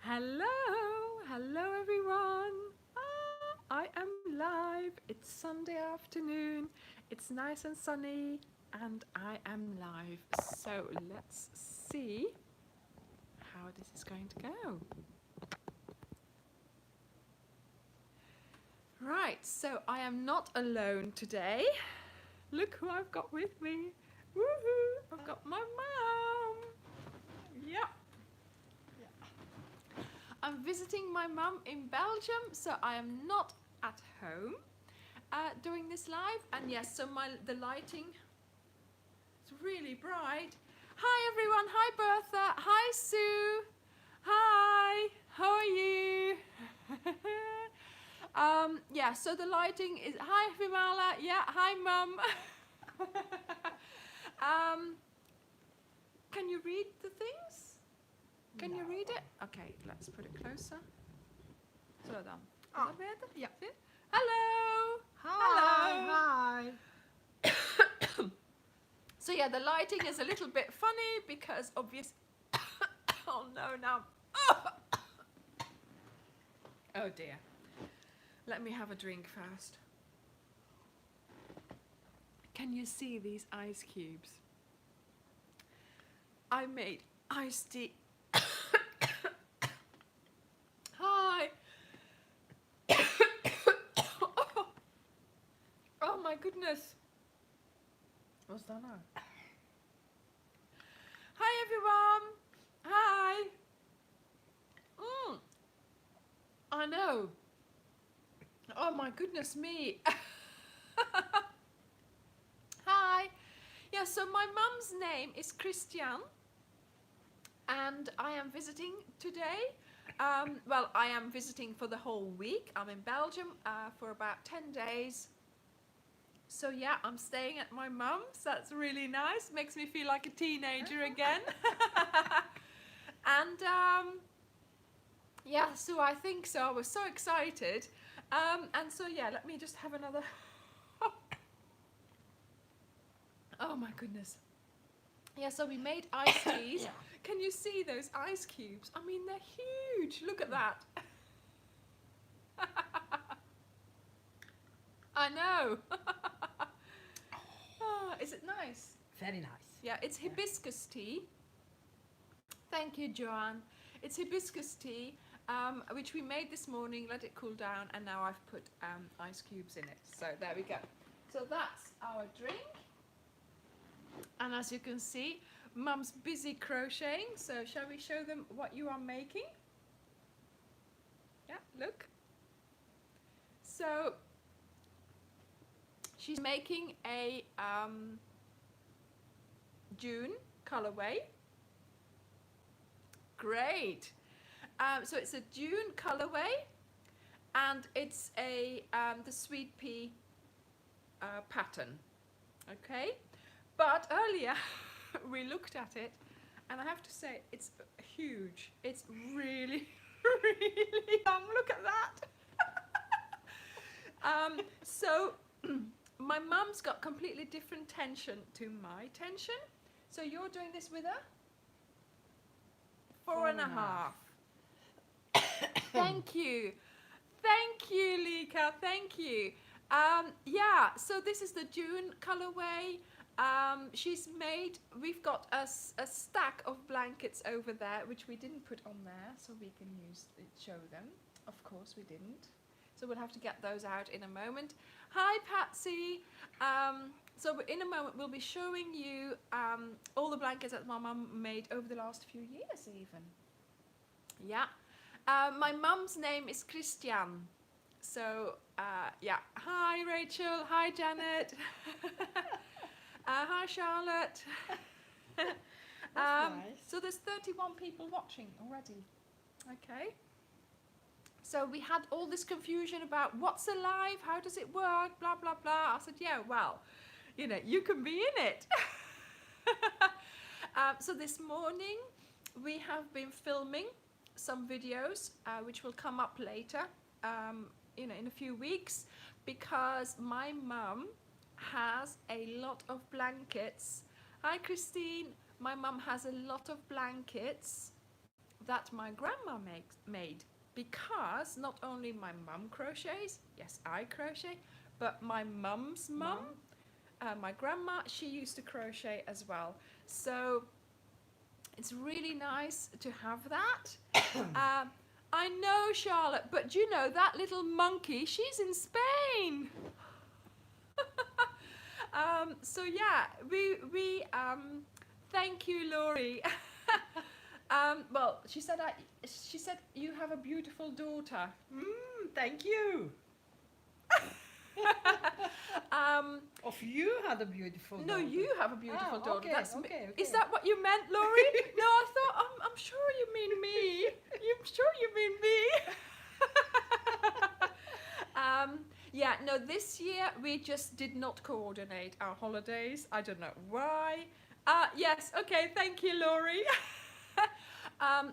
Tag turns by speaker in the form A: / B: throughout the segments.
A: Hello everyone. I am live. It's Sunday afternoon. It's nice and sunny and I am live. So let's see how this is going to go. Right, so I am not alone today. Look who I've got with me. Woohoo! I've got my mum. Yep. I'm visiting my mum in Belgium, so I am not at home doing this live. And yes, so the lighting is really bright. Hi everyone, hi Bertha, hi Sue, hi, how are you? Yeah, so the lighting is, hi Vimala, yeah, hi mum. Can you read the things? Can you read it? Okay, let's put it closer. Sådan.
B: Oh,
A: Yeah. Hello.
B: Hi.
A: So yeah, the lighting is a little bit funny because obviously. Oh no, now. Oh dear. Let me have a drink first. Can you see these ice cubes? I made iced tea. Hi. Oh my goodness. What's that now? Hi everyone. Hi. I know. Oh my goodness me. Hi. Yeah, so my mum's name is Christian and I am visiting today. Well, I am visiting for the whole week. I'm in Belgium for about 10 days. So yeah, I'm staying at my mum's. That's really nice. Makes me feel like a teenager again. And yeah, so I think so. I was so excited. And so yeah, let me just have another. Oh my goodness. Yeah, so we made iced teas.
B: Yeah.
A: Can you see those ice cubes? I mean, they're huge. Look at that. I know. Oh, is it nice?
B: Very nice.
A: Yeah, it's hibiscus tea. Thank you, Joanne. It's hibiscus tea, which we made this morning, let it cool down, and now I've put ice cubes in it. So there we go. So that's our drink. And as you can see, Mum's busy crocheting. So shall we show them what you are making? Yeah, look. So she's making a June colorway. Great. So it's a June colorway, and it's a the sweet pea pattern. Okay, but earlier we looked at it, and I have to say it's huge. It's really, really long. Look at that. So my mum's got completely different tension to my tension. So you're doing this with her? 4.5. Thank you. Thank you, Lika. Thank you. Yeah, so this is the June colorway. She's made, we've got a stack of blankets over there, which we didn't put on there, so we can show them. Of course we didn't. So we'll have to get those out in a moment. Hi, Patsy. So in a moment we'll be showing you all the blankets that my mum made over the last few years even. Yeah. My mum's name is Christian. So yeah. Hi Rachel. Hi Janet. Hi Charlotte.
B: That's nice.
A: So there's 31 people watching already. Okay. So we had all this confusion about what's a live, how does it work, blah, blah, blah. I said, yeah, well, you know, you can be in it. So this morning we have been filming some videos, which will come up later, you know, in a few weeks, because my mum has a lot of blankets. Hi, Christine. My mum has a lot of blankets that my grandma made, because not only my mum crochets, yes, I crochet, but my mum's mum, my grandma, she used to crochet as well. So it's really nice to have that. I know, Charlotte, but you know that little monkey, she's in Spain. So yeah, we thank you, Laurie. Well, she said you have a beautiful daughter.
B: Thank you. Of you had a beautiful
A: No,
B: daughter.
A: you have a beautiful daughter.
B: Okay,
A: That's me.
B: okay.
A: Is that what you meant, Laurie? No, I thought I'm sure you mean me. I'm sure you mean me. Yeah, no, this year we just did not coordinate our holidays. I don't know why. Yes, okay, thank you, Laurie.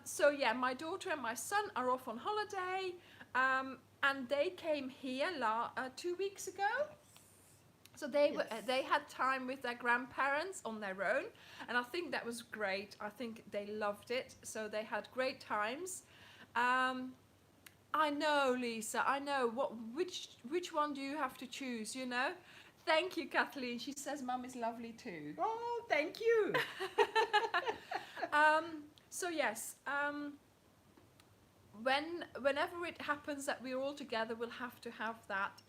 A: So yeah, my daughter and my son are off on holiday, and they came here 2 weeks ago. So they had time with their grandparents on their own, and I think that was great. I think they loved it, so they had great times. I know, Lisa, I know. Which one do you have to choose, you know? Thank you, Kathleen. She says Mum is lovely too.
B: Oh, thank you.
A: So yes, whenever it happens that we're all together, we'll have to have that,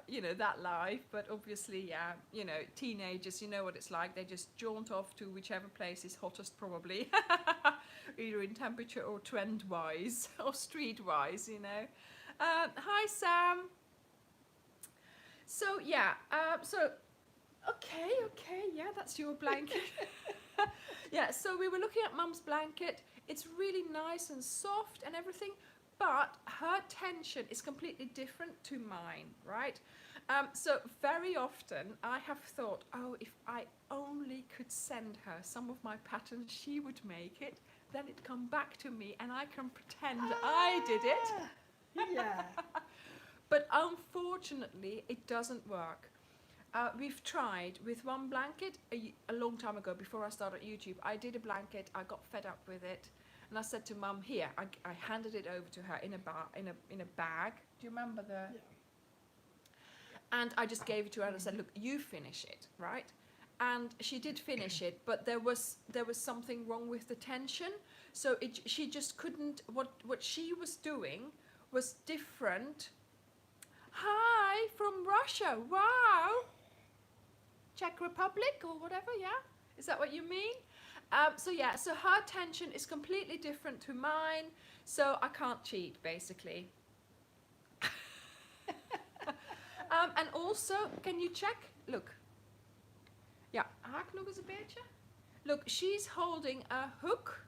A: you know, that live. But obviously, yeah, you know, teenagers, you know what it's like. They just jaunt off to whichever place is hottest, probably, either in temperature or trend-wise or street-wise, you know. Hi, Sam. So yeah, okay, yeah, that's your blanket. Yeah, so we were looking at Mum's blanket. It's really nice and soft and everything, but her tension is completely different to mine, right? So very often I have thought, oh, if I only could send her some of my patterns, she would make it, then it'd come back to me and I can pretend I did it.
B: Yeah.
A: But unfortunately, it doesn't work. We've tried with one blanket a long time ago, before I started YouTube. I did a blanket, I got fed up with it, and I said to Mum, here, I handed it over to her in a bag. Do you remember the?
B: Yeah.
A: And I just gave it to her and I said, look, you finish it, right? And she did finish it, but there was something wrong with the tension. So she just couldn't. What she was doing was different. Hi from Russia. Wow. Czech Republic or whatever, yeah? Is that what you mean? So yeah, so her tension is completely different to mine, so I can't cheat, basically. And also, can you check? Look. Ja, haak nog eens een beetje. Look, she's holding a hook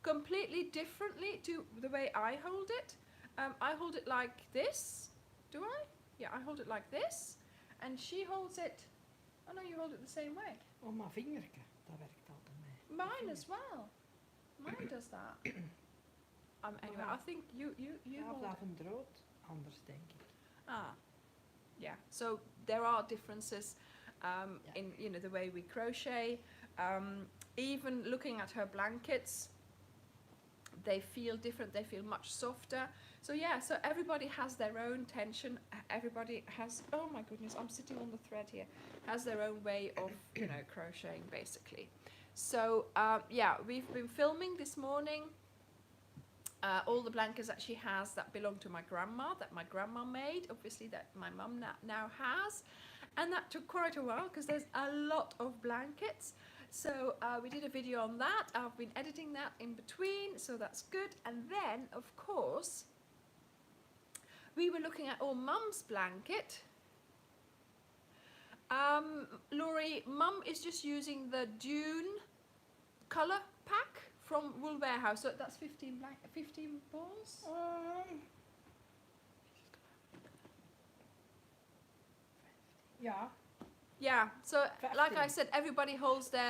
A: completely differently to the way I hold it. I hold it like this. Do I? Yeah, I hold it like this. And she holds it. Oh no, you hold it the same way.
B: Oh, mijn vingertje, dat werkt altijd mee.
A: Mine as well. Mine does that. Anyway, I think you
B: Ja,
A: hold it.
B: blijven rood, anders denk ik.
A: Yeah. So there are differences in, you know, the way we crochet. Even looking at her blankets, they feel different. They feel much softer. So yeah, so everybody has their own tension. Everybody has, oh my goodness, I'm sitting on the thread here, has their own way of, you know, crocheting, basically. So yeah, we've been filming this morning all the blankets that she has that belong to my grandma, that my grandma made, obviously that my mum now has. And that took quite a while because there's a lot of blankets. So we did a video on that. I've been editing that in between, so that's good. And then, of course, we were looking at Mum's blanket. Laurie, Mum is just using the Dune colour pack from Wool Warehouse. So that's 15 balls?
B: Ja.
A: Yeah, so
B: 15.
A: like I said, everybody holds their...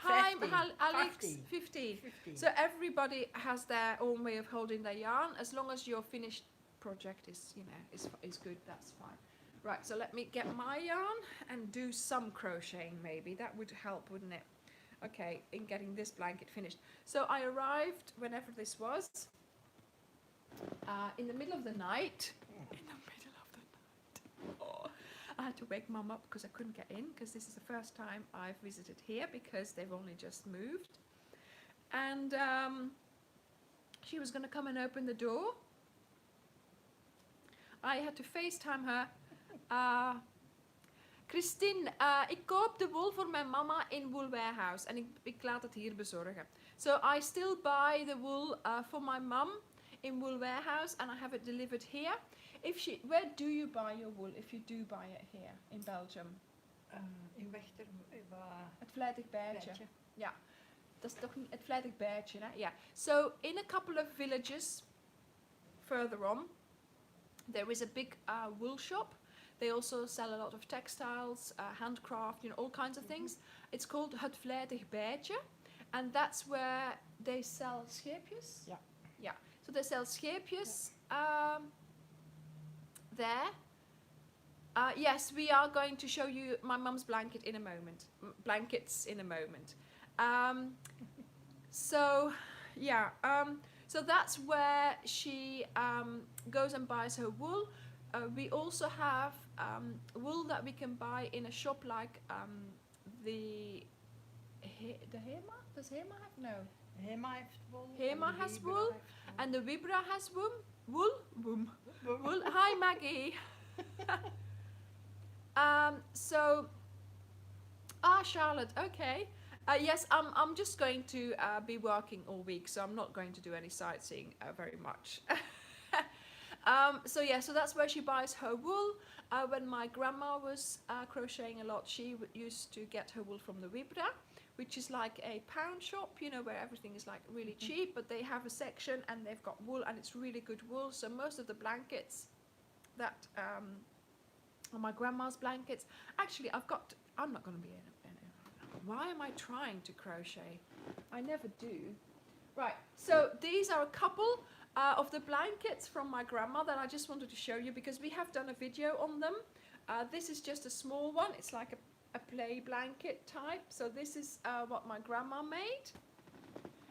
A: Hi, Alex. 15.
B: 15.
A: So everybody has their own way of holding their yarn. As long as your finished project is, you know, is good, that's fine. Right, so let me get my yarn and do some crocheting maybe. That would help, wouldn't it? okay, in getting this blanket finished. So I arrived, whenever this was, in the middle of the night. In the middle of the night. Oh, I had to wake Mum up because I couldn't get in, because this is the first time I've visited here, because they've only just moved. And she was going to come and open the door. I had to FaceTime her. Christine, ik koop de wol voor mijn mama in Wool Warehouse en ik laat het hier bezorgen. So I still buy the wool for my mum in Wool Warehouse and I have it delivered here. Where do you buy your wool if you do buy it here in Belgium?
B: In Wechter,
A: Het Vlijtig Bijtje.
B: Bijtje.
A: Ja, dat is toch niet het Vlijtig Bijtje, hè? Yeah. So in a couple of villages further on, there is a big wool shop. They also sell a lot of textiles, handcraft, all kinds of things. It's called Het Vlijtig Bijtje, and that's where they sell scheepjes.
B: Ja.
A: Yeah. So they sell scheepjes there. Yes, we are going to show you my mum's blanket in a moment. Blankets in a moment. So, yeah. So that's where she goes and buys her wool. We also have wool that we can buy in a shop like the Hema? Does Hema have? No.
B: Hema heeft wol.
A: Hema
B: en de
A: has
B: Vibra
A: wool.
B: heeft wol.
A: And the Vibra has wool. Wool. Hi, Maggie. Charlotte. Okay. Yes, I'm just going to be working all week, so I'm not going to do any sightseeing very much. So that's where she buys her wool. When my grandma was crocheting a lot, she used to get her wool from the Vibra, which is like a pound shop, where everything is like really cheap, but they have a section and they've got wool and it's really good wool. So most of the blankets that are my grandma's blankets, actually I'm not going to be in why am I trying to crochet? I never do. Right, so these are a couple of the blankets from my grandma that I just wanted to show you because we have done a video on them. This is just a small one. It's like a play blanket type. So this is what my grandma made.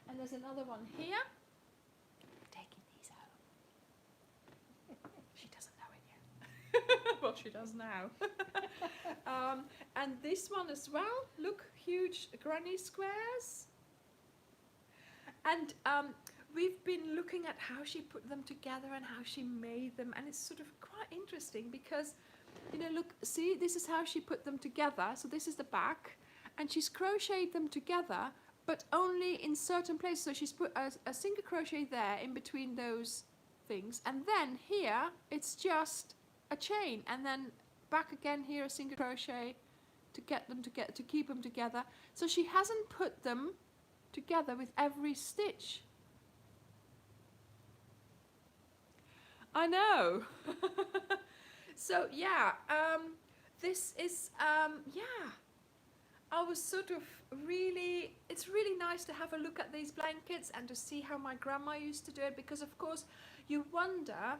A: And there's another one here. I'm taking these home. She doesn't know it yet. Well, she does now. And this one as well. Look, huge granny squares. And we've been looking at how she put them together and how she made them, and it's sort of quite interesting because, look, see, this is how she put them together. So this is the back, and she's crocheted them together, but only in certain places. So she's put a single crochet there in between those things, and then here it's just a chain, and then back again here a single crochet to get them together, to keep them together. So she hasn't put them together with every stitch. I know. So yeah, this is I was sort of it's really nice to have a look at these blankets and to see how my grandma used to do it, because of course you wonder,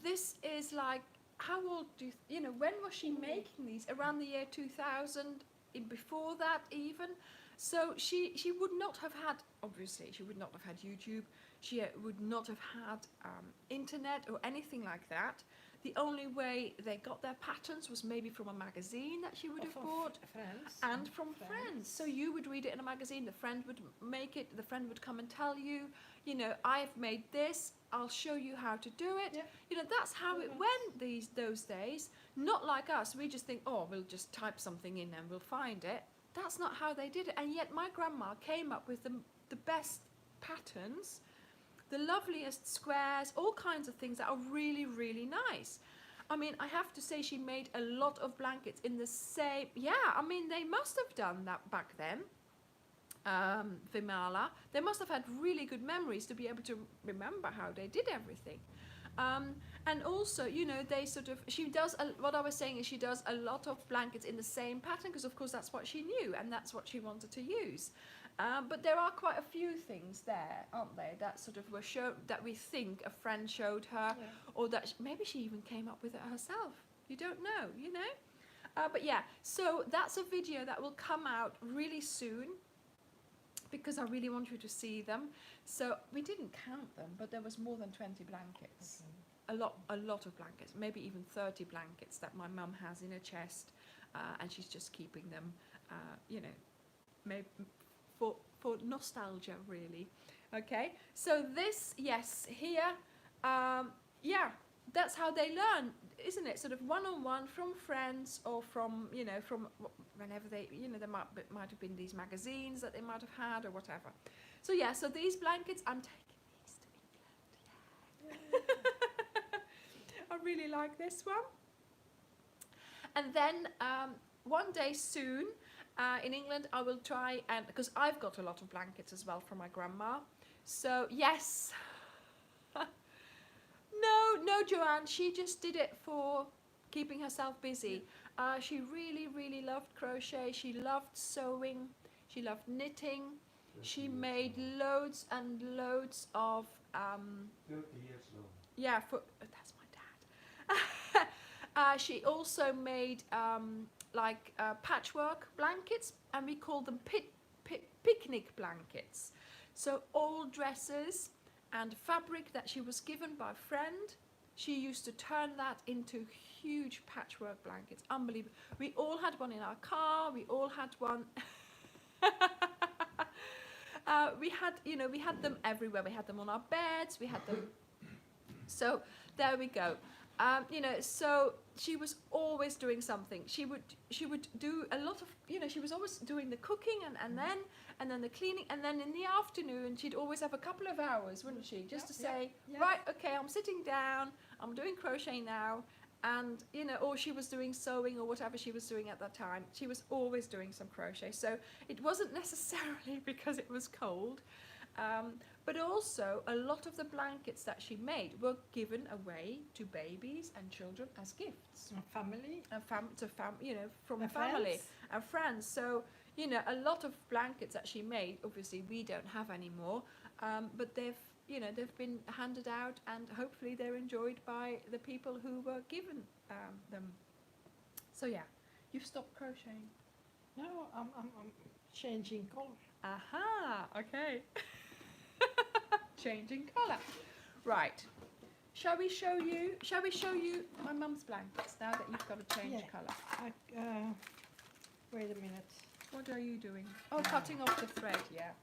A: this is like, how old do when was she making these? Around the year 2000, before that even. So she would not have had, obviously, she would not have had YouTube. She would not have had internet or anything like that. The only way they got their patterns was maybe from a magazine that she would have bought.
B: Friends.
A: And from friends. So you would read it in a magazine, the friend would make it, the friend would come and tell you, I've made this, I'll show you how to do it.
B: Yeah.
A: That's how it went those days. Not like us, we just think, oh, we'll just type something in and we'll find it. That's not how they did it. And yet my grandma came up with the best patterns, the loveliest squares, all kinds of things that are really, really nice. I mean, I have to say she made a lot of blankets in the same, they must have done that back then. Vimala, they must have had really good memories to be able to remember how they did everything. And also, she does, what I was saying is she does a lot of blankets in the same pattern because of course that's what she knew and that's what she wanted to use. But there are quite a few things there, aren't there, that sort of were shown, that we think a friend showed her, or that maybe she even came up with it herself. You don't know, But yeah, so that's a video that will come out really soon because I really want you to see them. So we didn't count them, but there was more than 20 blankets. A lot of blankets, maybe even 30 blankets that my mum has in her chest, and she's just keeping them, you know, maybe for nostalgia, really. Okay, so this, yes, here, yeah, that's how they learn, isn't it? Sort of one-on-one from friends, or from, you know, from whenever they, you know, there might have been these magazines that they might have had or whatever. So yeah, so these blankets, I'm taking these to England. Yeah. I really like this one. And then one day soon in England, I will try, and because I've got a lot of blankets as well from my grandma. So yes. No, Joanne, she just did it for keeping herself busy. She really, really loved crochet. She loved sewing. She loved knitting. She made loads and loads of
C: 30 years long.
A: yeah, that's my dad. She also made like patchwork blankets, and we call them picnic blankets. So old dresses and fabric that she was given by a friend, she used to turn that into huge patchwork blankets. Unbelievable. We all had one in our car. We all had one. We had, you know, we had them everywhere. We had them on our beds. We had them. So there we go. You know, so she was always doing something. She would do a lot of, you know, she was always doing the cooking and then the cleaning, and then in the afternoon she'd always have a couple of hours, wouldn't she, just to say, right, okay, I'm sitting down, I'm doing crochet now, and you know, or she was doing sewing or whatever she was doing at that time. She was always doing some crochet. So it wasn't necessarily because it was cold. But also, a lot of the blankets that she made were given away to babies and children as gifts.
B: Family.
A: You know, from
B: And
A: family
B: friends.
A: and friends. So, you know, a lot of blankets that she made, obviously we don't have anymore, but they've, you know, they've been handed out, and hopefully they're enjoyed by the people who were given them. So yeah, you've stopped crocheting.
B: No, I'm changing color.
A: Aha, okay. Changing colour. Right. Shall we show you my mum's blankets now that you've got to change
B: Yeah.
A: colour?
B: Wait a minute.
A: What are you doing? Oh, cutting off the thread, yeah.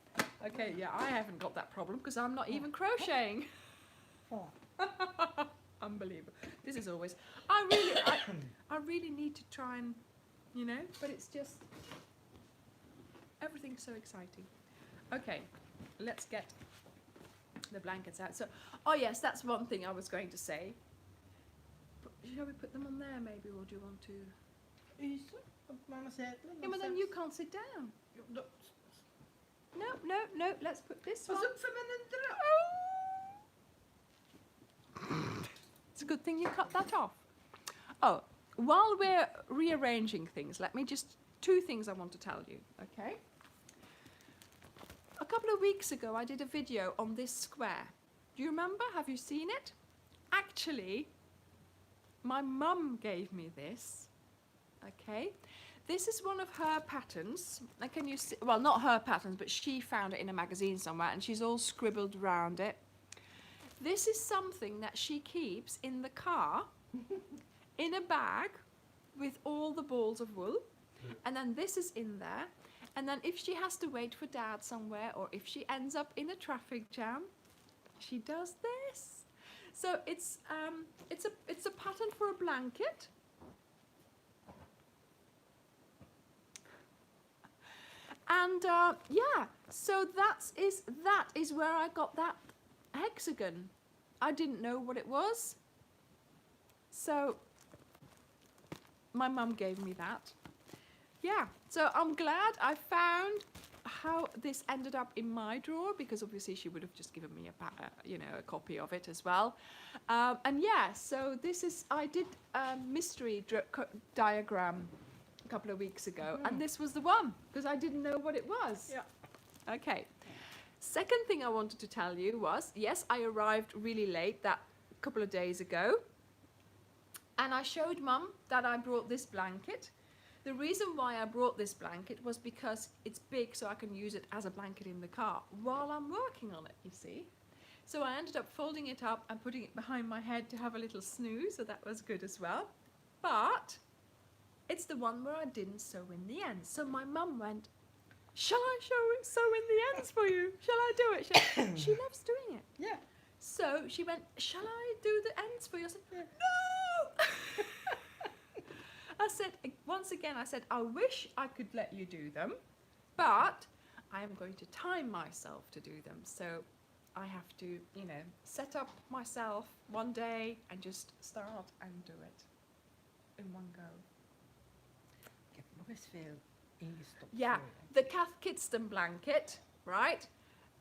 A: Okay, yeah, I haven't got that problem because I'm not even crocheting.
B: Oh.
A: Unbelievable. This is always, I really need to try and, you know, but it's just, everything's so exciting. Okay, let's get the blankets out. So, oh yes, that's one thing I was going to say. Shall we put them on there maybe, or do you want to?
B: Mama said.
A: Yeah, but then you can't sit down. No, let's put this one. It's a good thing you cut that off. Oh, while we're rearranging things, let me just, two things I want to tell you, okay? A couple of weeks ago, I did a video on this square. Do you remember? Have you seen it? Actually, my mum gave me this, okay? This is one of her patterns. And can you see, well, not her patterns, but she found it in a magazine somewhere, and she's all scribbled around it. This is something that she keeps in the car, in a bag, with all the balls of wool. And then this is in there. And then if she has to wait for Dad somewhere, or if she ends up in a traffic jam, she does this. So it's a pattern for a blanket. And yeah, so that is where I got that hexagon. I didn't know what it was, so my mum gave me that. Yeah, so I'm glad I found how this ended up in my drawer, because obviously she would have just given me a copy of it as well. And yeah, so this is, I did a mystery diagram a couple of weeks ago, and this was the one, because I didn't know what it was.
B: Yeah.
A: Okay. Second thing I wanted to tell you was, yes, I arrived really late that couple of days ago, and I showed Mum that I brought this blanket, The reason why I brought this blanket was because it's big, so I can use it as a blanket in the car while I'm working on it, you see. So I ended up folding it up and putting it behind my head to have a little snooze, so that was good as well. But it's the one where I didn't sew in the ends. So my mum went, shall I sew in the ends for you? Shall I do it? She loves doing it.
B: Yeah.
A: So she went, shall I do the ends for you? I said,
B: Yeah.
A: no! I said, once again, I said, I wish I could let you do them, but I am going to time myself to do them. So I have to, you know, set up myself one day and just start and do it in one go.
B: Ik heb nog eens veel ingestopt.
A: Yeah,
B: voor je.
A: the Kath Kidston blanket, right?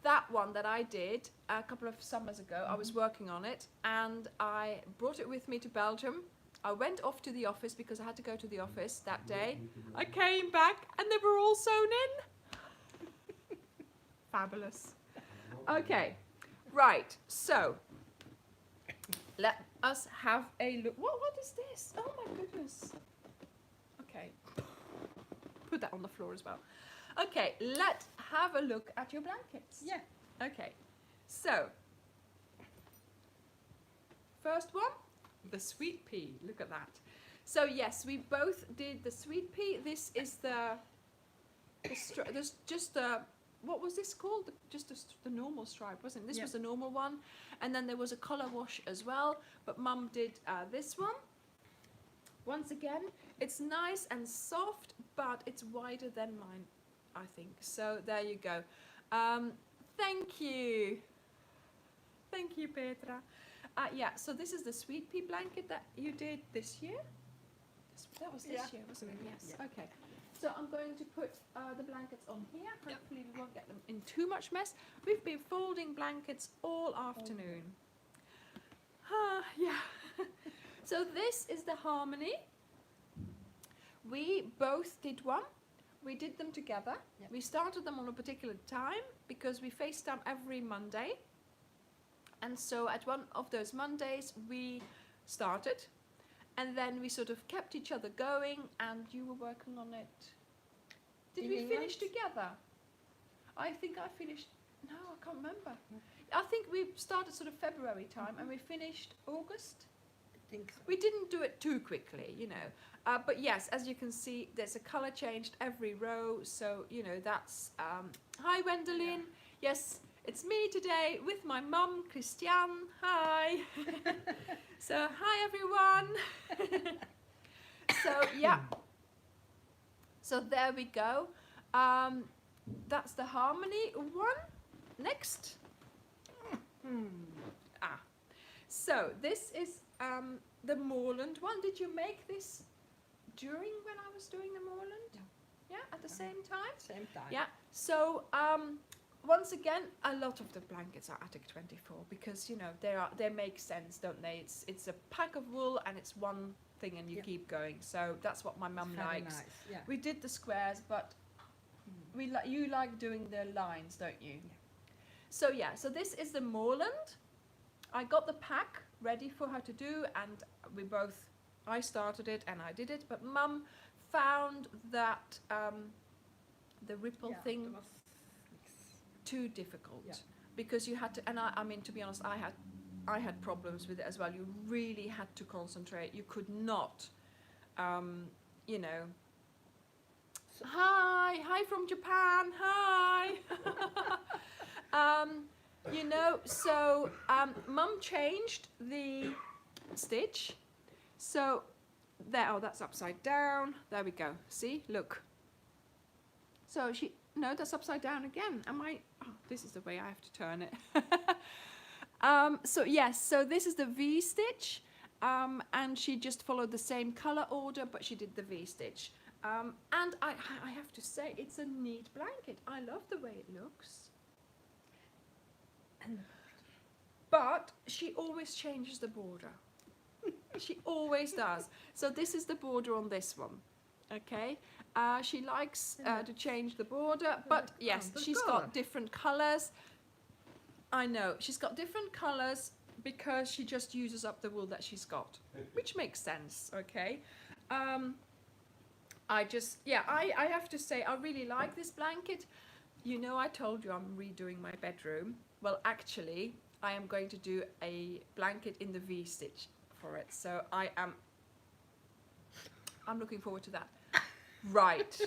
A: That one that I did a couple of summers ago, I was working on it and I brought it with me to Belgium. I went off to the office because I had to go to the office that day. I came back and they were all sewn in. Fabulous. Okay, right, so let us have a look. What is this? Oh my goodness. Okay, put that on the floor as well. Okay, let's have a look at your blankets.
B: Yeah.
A: Okay, so first one, the sweet pea. Look at that. So yes, we both did the sweet pea. This is there's just a, what was this called? The normal stripe, wasn't it? This
B: Yeah.
A: was the normal one, and then there was a colour wash as well. But Mum did this one. Once again, it's nice and soft, but it's wider than mine, I think. So there you go. Thank you. Thank you, Petra. Yeah, so this is the sweet pea blanket that you did this year. That was this
B: Yeah.
A: year, wasn't it? Yes.
B: Yeah.
A: Okay. So I'm going to put the blankets on here. Hopefully we won't get them in too much mess. We've been folding blankets all afternoon. Yeah. So this is the Harmony. We both did one. We did them together.
B: Yep.
A: We started them on a particular time because we FaceTime every Monday. And so at one of those Mondays we started, and then we sort of kept each other going, and you were working on it. Did
B: In
A: we
B: England?
A: finish together? I think I finished, no, I can't remember. I think we started sort of February time and we finished August.
B: I think so.
A: We didn't do it too quickly, you know. But yes, as you can see, there's a colour changed every row. So, you know, that's... hi, Wendelin. Yes, it's me today with my mum, Christiane. Hi. So, hi, everyone. So, yeah. So, there we go. That's the Harmony one. Next. So, this is... the Moorland one. Did you make this during when I was doing the Moorland? Yeah, at the same time?
B: Same time.
A: Yeah. So once again, a lot of the blankets are Attic 24 because, you know, they make sense, don't they? It's a pack of wool and it's one thing and you
B: Yeah.
A: keep going. So that's what my mum
B: Very
A: likes.
B: nice. Yeah.
A: We did the squares, but you like doing the lines, don't you?
B: Yeah.
A: So yeah, so this is the Moorland. I got the pack ready for her to do, and I started it and I did it, but Mum found that the ripple
B: Yeah,
A: thing
B: that was niks.
A: too difficult.
B: Yeah.
A: Because you had to, and I mean, to be honest, I had problems with it as well. You really had to concentrate. You could not, you know.
B: So-
A: Hi from Japan. Hi. You know, so Mum changed the stitch. So there, oh, that's upside down. There we go. See, look. So no, that's upside down again. Oh, this is the way I have to turn it. So yes, so this is the V stitch. And she just followed the same color order, but she did the V stitch. And I have to say, it's a neat blanket. I love the way it looks. But she always changes the border. She always does. So this is the border on this one. Okay. She likes to change the border, but yes,
B: the
A: she's
B: colour.
A: got different colors. I know, she's got different colors because she just uses up the wool that she's got, which makes sense, okay? I have to say I really like this blanket. You know, I told you I'm redoing my bedroom. Well, actually, I am going to do a blanket in the V-stitch for it. So I'm looking forward to that. Right.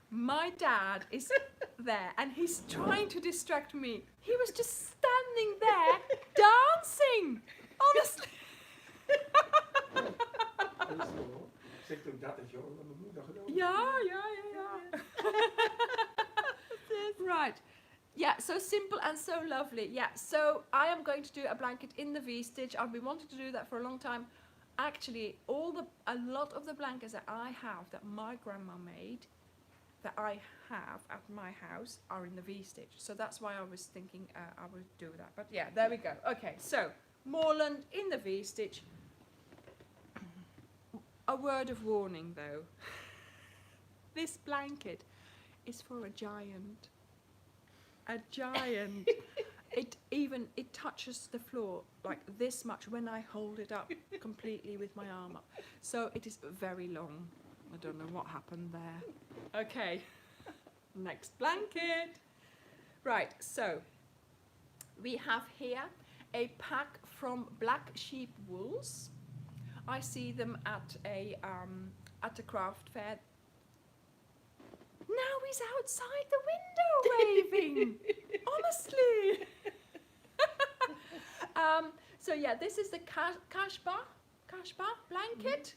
A: My dad is there and he's trying to distract me. He was just standing there dancing. Honestly.
C: Zegt ook dat is joh, wat mijn moeder gedaan.
A: Yeah. Right. Yeah, so simple and so lovely. Yeah, so I am going to do a blanket in the V-stitch. I've been wanting to do that for a long time. Actually, a lot of the blankets that I have that my grandma made, that I have at my house, are in the V-stitch. So that's why I was thinking I would do that. But yeah, there we go. Okay, so Moreland in the V-stitch. A word of warning though. This blanket is for a giant. A giant. It touches the floor like this much when I hold it up completely with my arm up. So it is very long. I don't know what happened there. Okay. Next blanket. Right, so we have here a pack from Black Sheep Wools. I see them at a craft fair. Now he's outside the window waving. Honestly. So yeah, this is the Kashba blanket.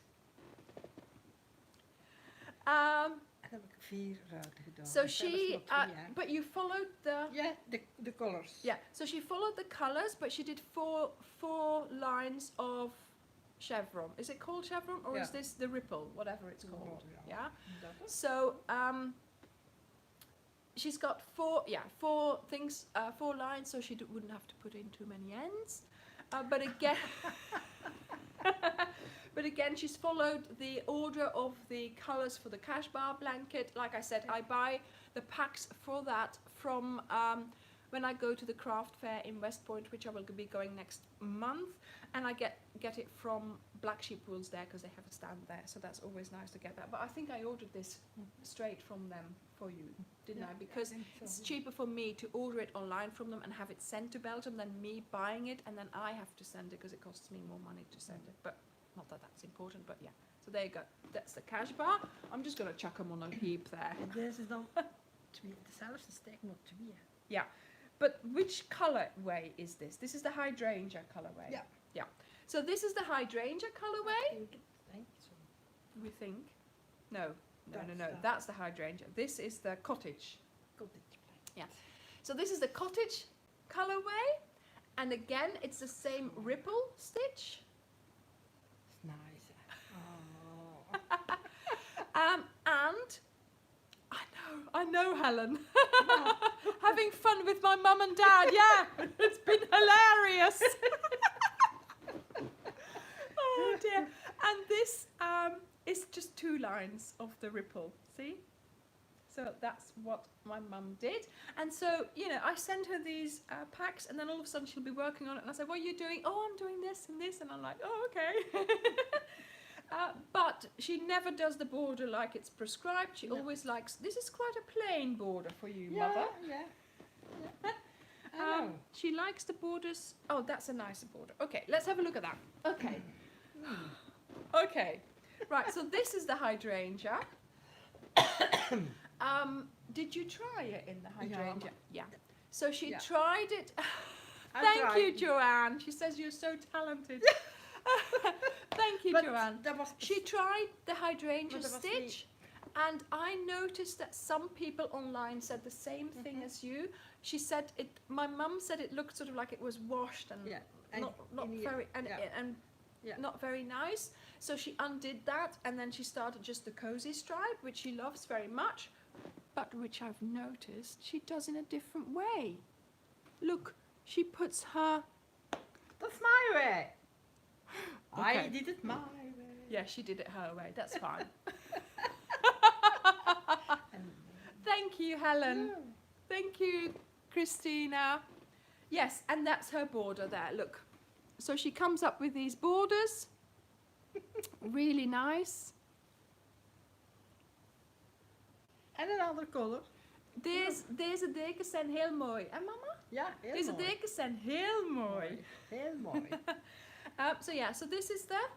B: En dan heb ik 4 ruiten gedaan.
A: So
B: En zelfs
A: she,
B: nog 3, hè.
A: but you followed the.
B: Yeah, the colors.
A: Yeah, so she followed the colours, but she did four lines of chevron. Is it called chevron, or is
B: Yeah.
A: this the ripple, whatever it's called?
B: Yeah.
A: Yeah.
B: Dat is.
A: So she's got four things, 4 lines, so she wouldn't have to put in too many ends. But again, she's followed the order of the colours for the cash bar blanket. Like I said, I buy the packs for that from when I go to the craft fair in West Point, which I will be going next month, and I get it from Black Sheep Wools there because they have a stand there, so that's always nice to get that. But I think I ordered this straight from them for you, didn't I? Because it's cheaper for me to order it online from them and have it sent to Belgium than me buying it and then I have to send it because it costs me more money to send it. But not that that's important, but yeah. So there you go. That's the cash bar. I'm just going to chuck them on a heap there.
B: En deze is dan 2. Dezelfde steek maar 2.
A: Yeah. But which colorway is this? This is the hydrangea colorway.
B: Yeah.
A: Yeah. So this is the hydrangea colorway,
B: Denk zo.
A: we think. No.
B: That's
A: No.
B: that.
A: That's the hydrangea. This is the cottage.
B: Cottage blanket.
A: So this is the cottage colorway. And again, it's the same ripple stitch.
B: It's nice. Hè. Oh.
A: And I know, Helen. Having fun with my mum and dad, yeah. It's been hilarious. Oh dear. And this is just 2 lines of the ripple, see? So that's what my mum did. And so, you know, I send her these packs and then all of a sudden she'll be working on it and I say, what are you doing? Oh, I'm doing this and this. And I'm like, oh, okay. But she never does the border like it's prescribed. She always likes, this is quite a plain border for you, Mother.
B: Yeah. I know.
A: She likes the borders. Oh, that's a nicer border. Okay, let's have a look at that. Okay. Okay. Right, so this is the hydrangea. Did you try it in the hydrangea? Yeah. So she
B: Yeah.
A: tried it.
B: I
A: Thank you,
B: tried.
A: Joanne. She says you're so talented. Thank you,
B: But
A: Joanne.
B: dat was
A: She tried the hydrangea
B: Maar dat was
A: stitch, and I noticed that some people online said the same thing as you. She said it. My mum said it looked sort of like it was washed and
B: Yeah. And
A: not
B: in the-
A: very and
B: Yeah.
A: not very nice. So she undid that, and then she started just the cozy stripe, which she loves very much, but which I've noticed she does in a different way. Look, she puts her.
B: That's my way. I
A: Okay.
B: did it my way.
A: Yeah, she did it her way. That's fine.
B: And
A: Thank you, Helen.
B: yeah.
A: Thank you, Christina. Yes, and that's her border there, look. So she comes up with these borders. Really nice.
B: En een andere color.
A: Deze dekens zijn heel mooi. En mama?
B: Ja, heel
A: Deze
B: mooi.
A: dekens zijn heel mooi.
B: Heel mooi.
A: So yeah, so this is the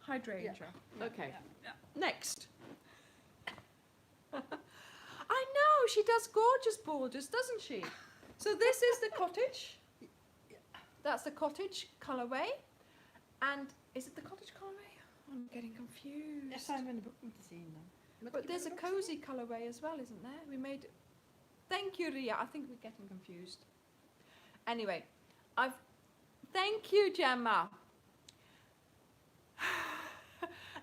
A: hydrangea. Okay.
B: Ja.
A: Next. I know, she does gorgeous borders, doesn't she? So this is the cottage. That's the cottage colorway. And is it the cottage colorway? I'm getting
B: Dat
A: confused.
B: zou je in de boek moeten zien dan. Moet
A: But
B: ik
A: there's a
B: in de boek
A: cozy colorway as well, isn't there? We made. Thank you, Ria. I think we're getting confused. Anyway, Thank you, Gemma.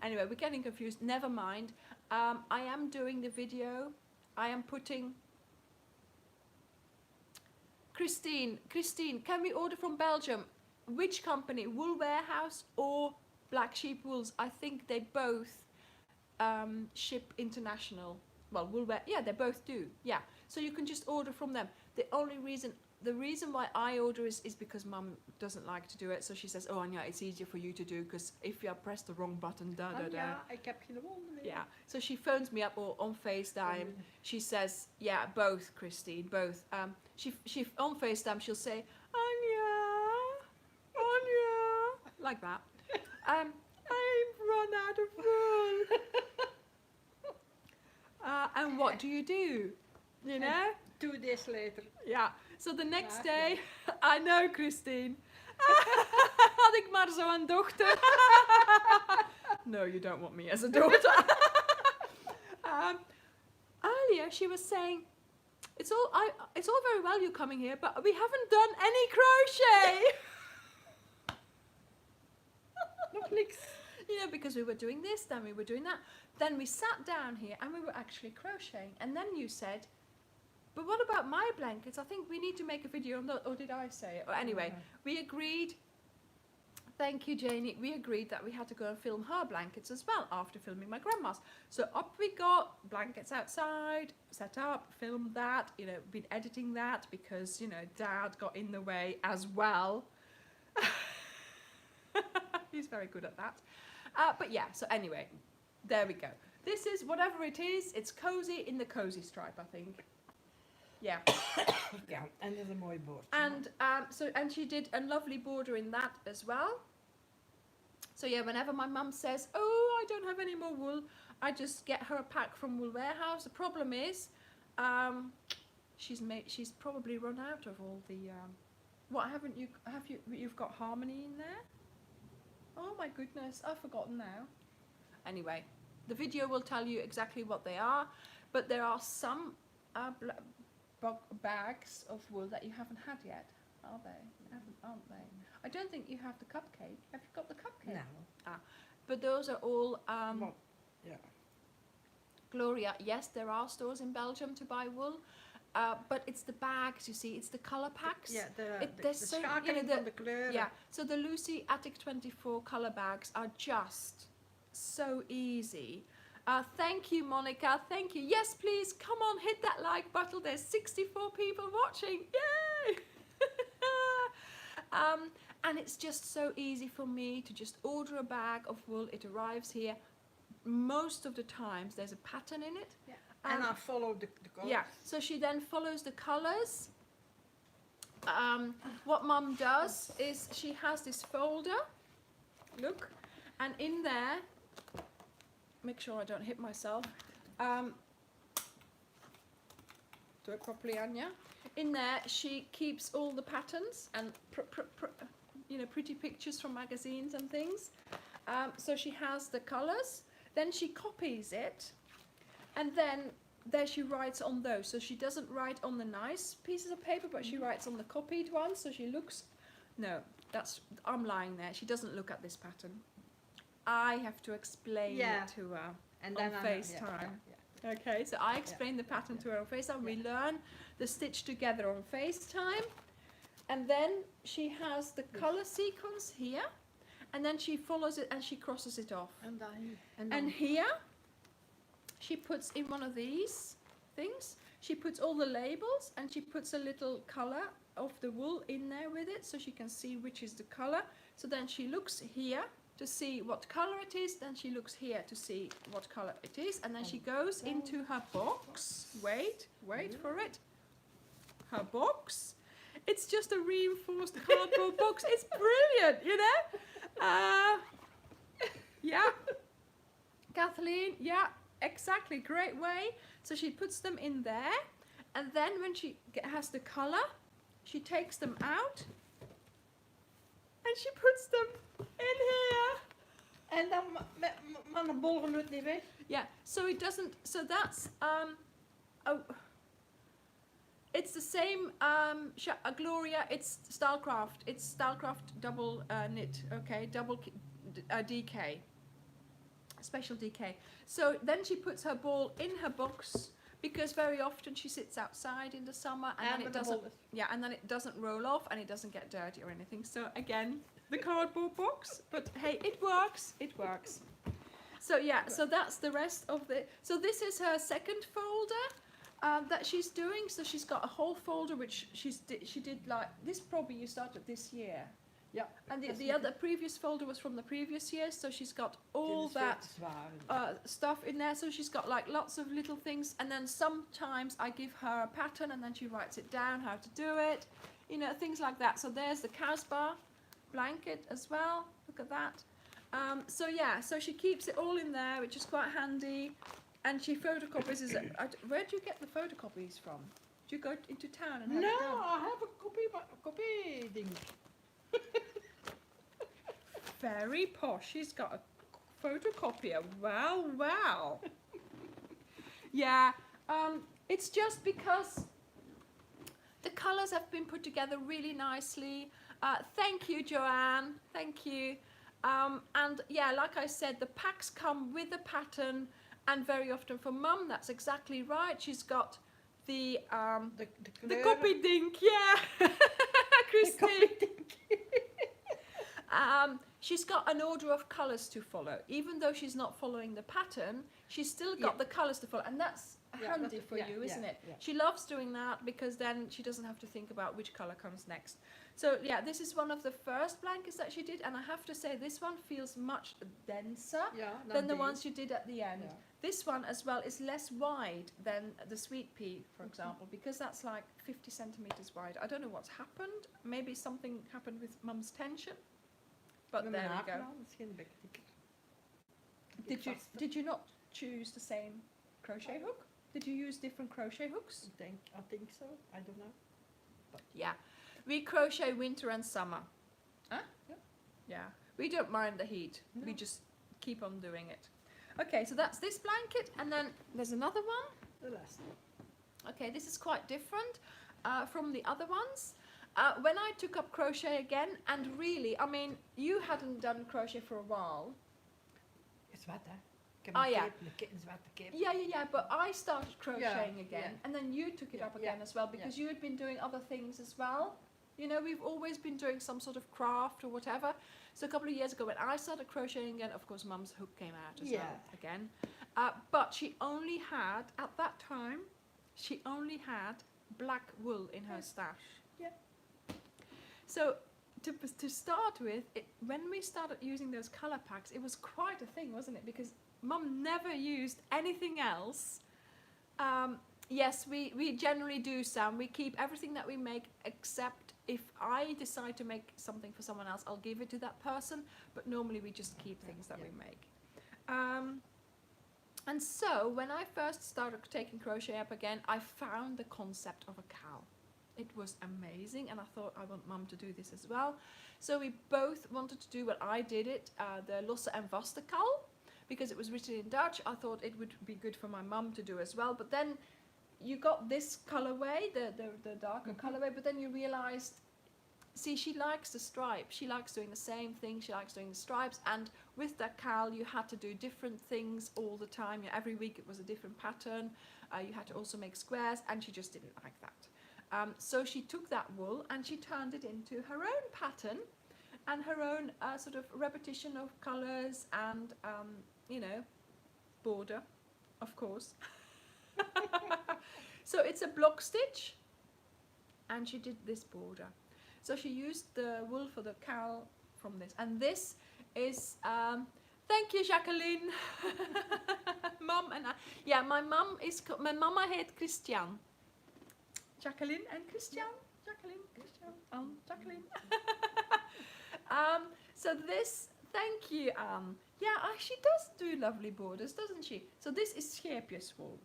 A: Anyway, we're getting confused. Never mind. I am doing the video. I am putting. Christine, can we order from Belgium? Which company? Wool Warehouse or Black Sheep Wools? I think they both ship international. Well, yeah, they both do. Yeah, so you can just order from them. The reason why I order is because Mum doesn't like to do it. So she says, "Oh, Anja, it's easier for you to do because if you press the wrong button, da da da."
B: Ja, ik heb geen wonder meer.
A: Yeah. So she phones me up or on FaceTime. She says, "Yeah, both, Christine, both." She on FaceTime she'll say, Anja, like that. I've run out of wool. And what do? You know?
B: 2 days later.
A: Yeah. So the next
B: Ja,
A: day, I know, Christine. Had ik maar zo'n dochter. No, you don't want me as a daughter. Earlier, she was saying, it's all very well you coming here, but we haven't done any crochet.
B: Nog niks.
A: You know, because we were doing this, then we were doing that. Then we sat down here and we were actually crocheting. And then you said, but what about my blankets? I think we need to make a video on that. Or did I say it? Or anyway, we agreed. Thank you, Janie. We agreed that we had to go and film her blankets as well after filming my grandma's. So up we got, blankets outside, set up, filmed that, you know, been editing that because, you know, Dad got in the way as well. He's very good at that. But yeah, so anyway, there we go. This is, whatever it is, it's cozy in the cozy stripe, I think. Yeah.
B: Ja, en dat is een mooi bord.
A: And she did a lovely border in that as well. So yeah, whenever my mum says, "Oh, I don't have any more wool," I just get her a pack from Wool Warehouse. The problem is, she's probably run out of all the. What haven't you? You've got Harmony in there? Oh my goodness, I've forgotten now. Anyway, the video will tell you exactly what they are, but there are some bags of wool that you haven't had yet, are they? Aren't they? I don't think you have the cupcake. Have you got the cupcake?
B: Nou.
A: But those are all
B: Wat? Ja.
A: Gloria. Yes, there are stores in Belgium to buy wool, but it's the bags. You see, it's the color packs.
B: Ja, de
A: there's so-
B: schakeling van de kleuren.
A: Yeah. So the Lucy Attic 24 color bags are just so easy. Thank you, Monica. Thank you. Yes, please come on, hit that like button. There's 64 people watching. Yay! And it's just so easy for me to just order a bag of wool. It arrives here. Most of the times there's a pattern in it.
B: Ja. And I follow the colors.
A: Yeah, so she then follows the colors. What Mum does is she has this folder. Look, and in there, make sure I don't hit myself. Do it properly, Anja. In there, she keeps all the patterns and pretty pictures from magazines and things. So she has the colors. Then she copies it, and then there she writes on those. So she doesn't write on the nice pieces of paper, but she writes on the copied ones. So she looks. No, I'm lying there. She doesn't look at this pattern. I have to explain it to her
B: And
A: on
B: then
A: FaceTime. Okay, so I explain the pattern to her on FaceTime. We learn the stitch together on FaceTime. And then she has the color sequence here. And then she follows it and she crosses it off. And here, she puts in one of these things. She puts all the labels and she puts a little color of the wool in there with it so she can see which is the color. So then she looks here to see what color it is, then she looks here to see what color it is, and then she goes into her box. Wait for it. Her box. It's just a reinforced cardboard box. It's brilliant, you know? Yeah. Kathleen, yeah, exactly, great way. So she puts them in there, and then when she has the color, she takes them out, and she puts them in here.
B: En dan met een bolgen het niet weg.
A: Yeah, so it doesn't, so that's, it's the same, Gloria, it's Stylecraft double knit, okay, double DK, special DK. So then she puts her ball in her box, because very often she sits outside in the summer, and then it doesn't, and then it doesn't roll off, and it doesn't get dirty or anything. So again, the cardboard box, but hey, it works. So yeah, so that's the rest of the, so this is her second folder that she's doing. So she's got a whole folder which she did like this, probably you started this year.
B: Ja.
A: And the other previous folder was from the previous year, so she's got all that stuff in there. So she's got like lots of little things, and then sometimes I give her a pattern, and then she writes it down how to do it, you know, things like that. So there's the Casbah blanket as well. Look at that. So yeah, so she keeps it all in there, which is quite handy, and she photocopies. Where do you get the photocopies from? Do you go into town and have it done?
B: No, I have a copy ding.
A: Very posh. She's got a photocopier. Wow. Yeah, it's just because the colours have been put together really nicely. Thank you, Joanne. Thank you. And yeah, like I said, the packs come with a pattern, and very often for Mum, that's exactly right. She's got the copy dink, yeah. Christine. She's got an order of colours to follow. Even though she's not following the pattern, she's still got the colours to follow, and that's handy for you, isn't it?
B: Yeah.
A: She loves doing that, because then she doesn't have to think about which colour comes next. So yeah, this is one of the first blankets that she did, and I have to say this one feels much denser than the ones you did at the end.
B: Yeah.
A: This one as well is less wide than the sweet pea, for example, because that's like 50 centimetres wide. I don't know what's happened. Maybe something happened with Mum's tension. But there we go. Did you not choose the same crochet hook? Did you use different crochet hooks?
B: I think so. I don't know. But
A: Yeah. We crochet winter and summer. Huh? Yeah. We don't mind the heat.
B: No.
A: We just keep on doing it. Okay, so that's this blanket, and then there's another one.
B: the last one.
A: Okay, this is quite different from the other ones. When I took up crochet again, and really, I mean, you hadn't done crochet for a while.
B: It's wet, hè? Ik heb
A: Oh,
B: een
A: ja.
B: kip, de kitten's wet, de kip.
A: Yeah, but I started crocheting again,
B: yeah.
A: and then you took it
B: Yeah,
A: up again
B: yeah,
A: as well, because you had been doing other things as well. You know, we've always been doing some sort of craft or whatever. So a couple of years ago, when I started crocheting again, of course, Mum's hook came out as well again. But she only had, at that time, she only had black wool in her stash.
B: Yeah.
A: So to start with, when we started using those colour packs, it was quite a thing, wasn't it? Because Mum never used anything else. Yes, we generally do some. We keep everything that we make, except if I decide to make something for someone else, I'll give it to that person. But normally we just keep things that we make. And so when I first started taking crochet up again, I found the concept of a cowl. It was amazing, and I thought, I want Mum to do this as well. So we both wanted to do what I did it, the Losse en Vaste cowl, because it was written in Dutch. I thought it would be good for my mum to do as well. But then you got this colorway, the darker colorway, but then you realized, see, she likes the stripe. She likes doing the same thing. She likes doing the stripes. And with that cowl, you had to do different things all the time. Every week it was a different pattern. You had to also make squares, and she just didn't like that. So she took that wool and she turned it into her own pattern and her own sort of repetition of colors and, you know, border, of course. So it's a block stitch, and she did this border. So she used the wool for the cowl from this, and this is thank you, Jacqueline. Mom and I. Yeah, my mum mijn mama heet Christian. Jacqueline and Christian. Jacqueline, Christian, Anne, Jacqueline. So this, thank you, Anne. Yeah, she does do lovely borders, doesn't she? So this is scheepjes wool.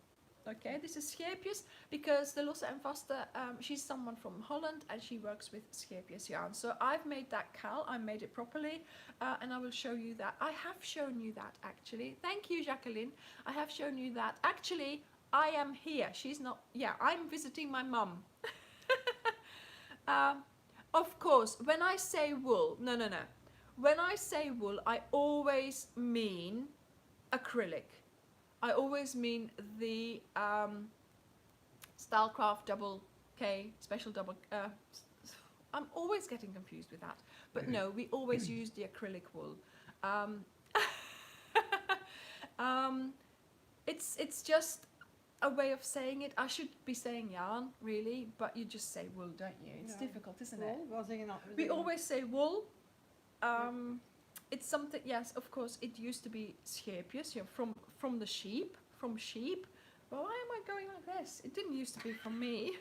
A: Okay, this is scheepjes because the Losse and Vaste, she's someone from Holland and she works with scheepjes yarn. So I've made that cal, I made it properly, and I will show you that. I have shown you that actually. Thank you, Jacqueline. I have shown you that. Actually, I am here. She's not, yeah, I'm visiting my mum. Of course, when I say wool, no. When I say wool, I always mean acrylic. I always mean the Stylecraft double K, special double, I'm always getting confused with that. But no, we always use the acrylic wool. It's just a way of saying it. I should be saying yarn, really, but you just say wool, don't you? It's difficult, isn't it? We always say wool. It's something, yes, of course, it used to be scheepjes, you know, from sheep. Well, why am I going like this? It didn't used to be from me.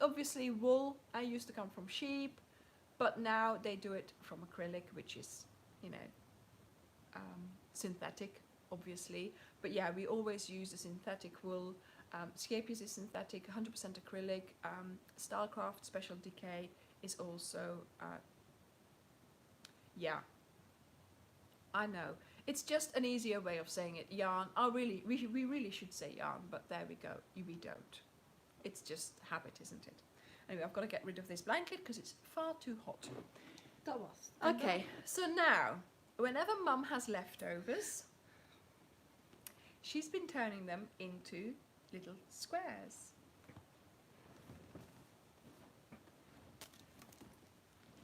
A: Obviously, wool used to come from sheep, but now they do it from acrylic, which is, you know, synthetic, obviously. But yeah, we always use the synthetic wool. Scheepjes is synthetic, 100% acrylic. Stylecraft Special Decay is also, yeah, I know. It's just an easier way of saying it. Yarn. We really should say yarn, but there we go. We don't. It's just habit, isn't it? Anyway, I've got to get rid of this blanket because it's far too hot.
B: Dat was.
A: Okay, so now, whenever Mum has leftovers, she's been turning them into little squares.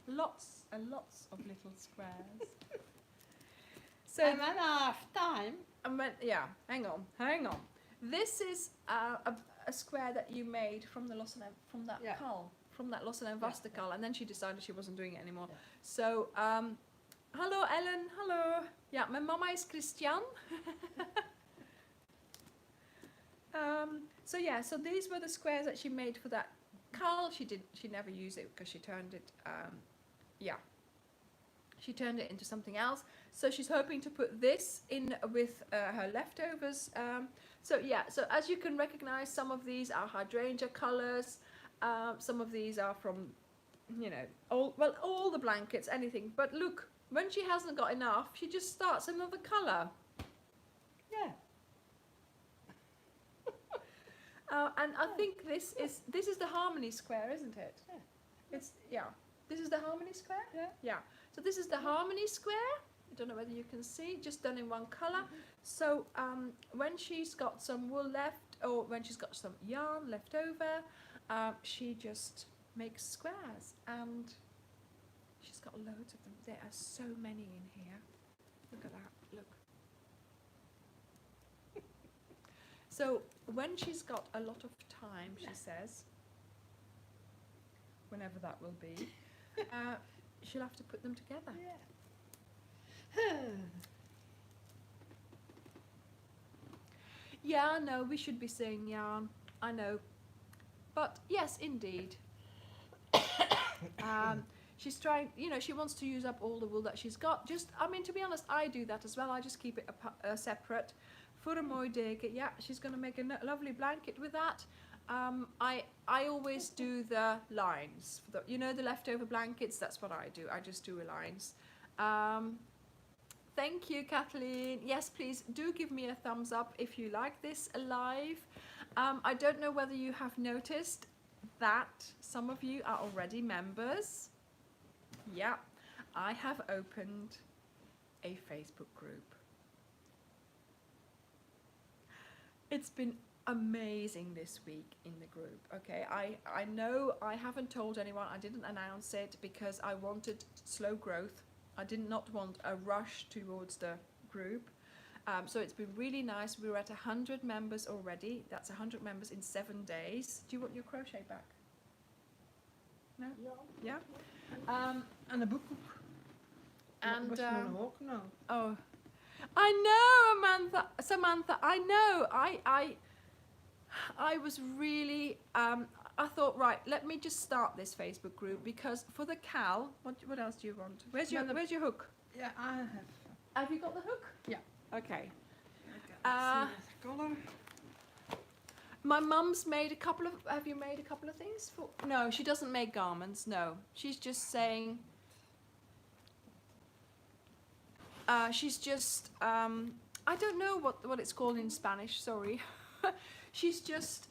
A: Lots and lots of little squares. So
B: And when I have time,
A: yeah, hang on. This is a square that you made from the Losse and from that
B: Yeah.
A: cull, from that Losse and Vaste
B: Yeah.
A: cull, and then she decided she wasn't doing it anymore.
B: Yeah.
A: So, hello Ellen, hello. Yeah, my mama is Christian. So yeah, so these were the squares that she made for that cull. She never used it because she turned it, she turned it into something else. So she's hoping to put this in with her leftovers. So yeah, so as you can recognize, some of these are hydrangea colors. Some of these are from, you know, all the blankets, anything. But look, when she hasn't got enough, she just starts another color.
B: yeah.
A: And I think this is the harmony square, isn't it?
B: Yeah.
A: It's, yeah. This is the harmony square?
B: Yeah.
A: Yeah. So this is the harmony square. I don't know whether you can see, just done in one colour. So when she's got some wool left, or when she's got some yarn left over, she just makes squares, and she's got loads of them. There are so many in here. Look at that, look. So when she's got a lot of time, she says, whenever that will be, she'll have to put them together.
B: Yeah.
A: Yeah, no, we should be saying yarn. I know. But yes, indeed. She's trying, you know, she wants to use up all the wool that she's got. I mean, to be honest, I do that as well. I just keep it separate. Voor een mooi deken. Yeah, she's going to make a lovely blanket with that. I always do the lines. You know, the leftover blankets, that's what I do. I just do lines. Thank you, Kathleen. Yes, please do give me a thumbs up if you like this live. I don't know whether you have noticed that some of you are already members. Yeah, I have opened a Facebook group. It's been amazing this week in the group. Okay, I know I haven't told anyone, I didn't announce it because I wanted slow growth. I did not want a rush towards the group. So it's been really nice. We're at 100 members already. That's 100 members in 7 days. Do you want your crochet back? No?
B: Ja.
A: Yeah?
B: En een boekhoek.
A: And
B: was mijn ook nou.
A: oh, I know, Samantha. I know. I was really. I thought, right, let me just start this Facebook group because for the Cal, what else do you want? Where's your hook?
B: Yeah, I have.
A: Have you got the hook?
B: Yeah.
A: Okay.
B: See the color.
A: My mum's made a couple of. Have you made a couple of things for? No, she doesn't make garments. No, she's just saying. She's just. I don't know what it's called in Spanish. Sorry. She's just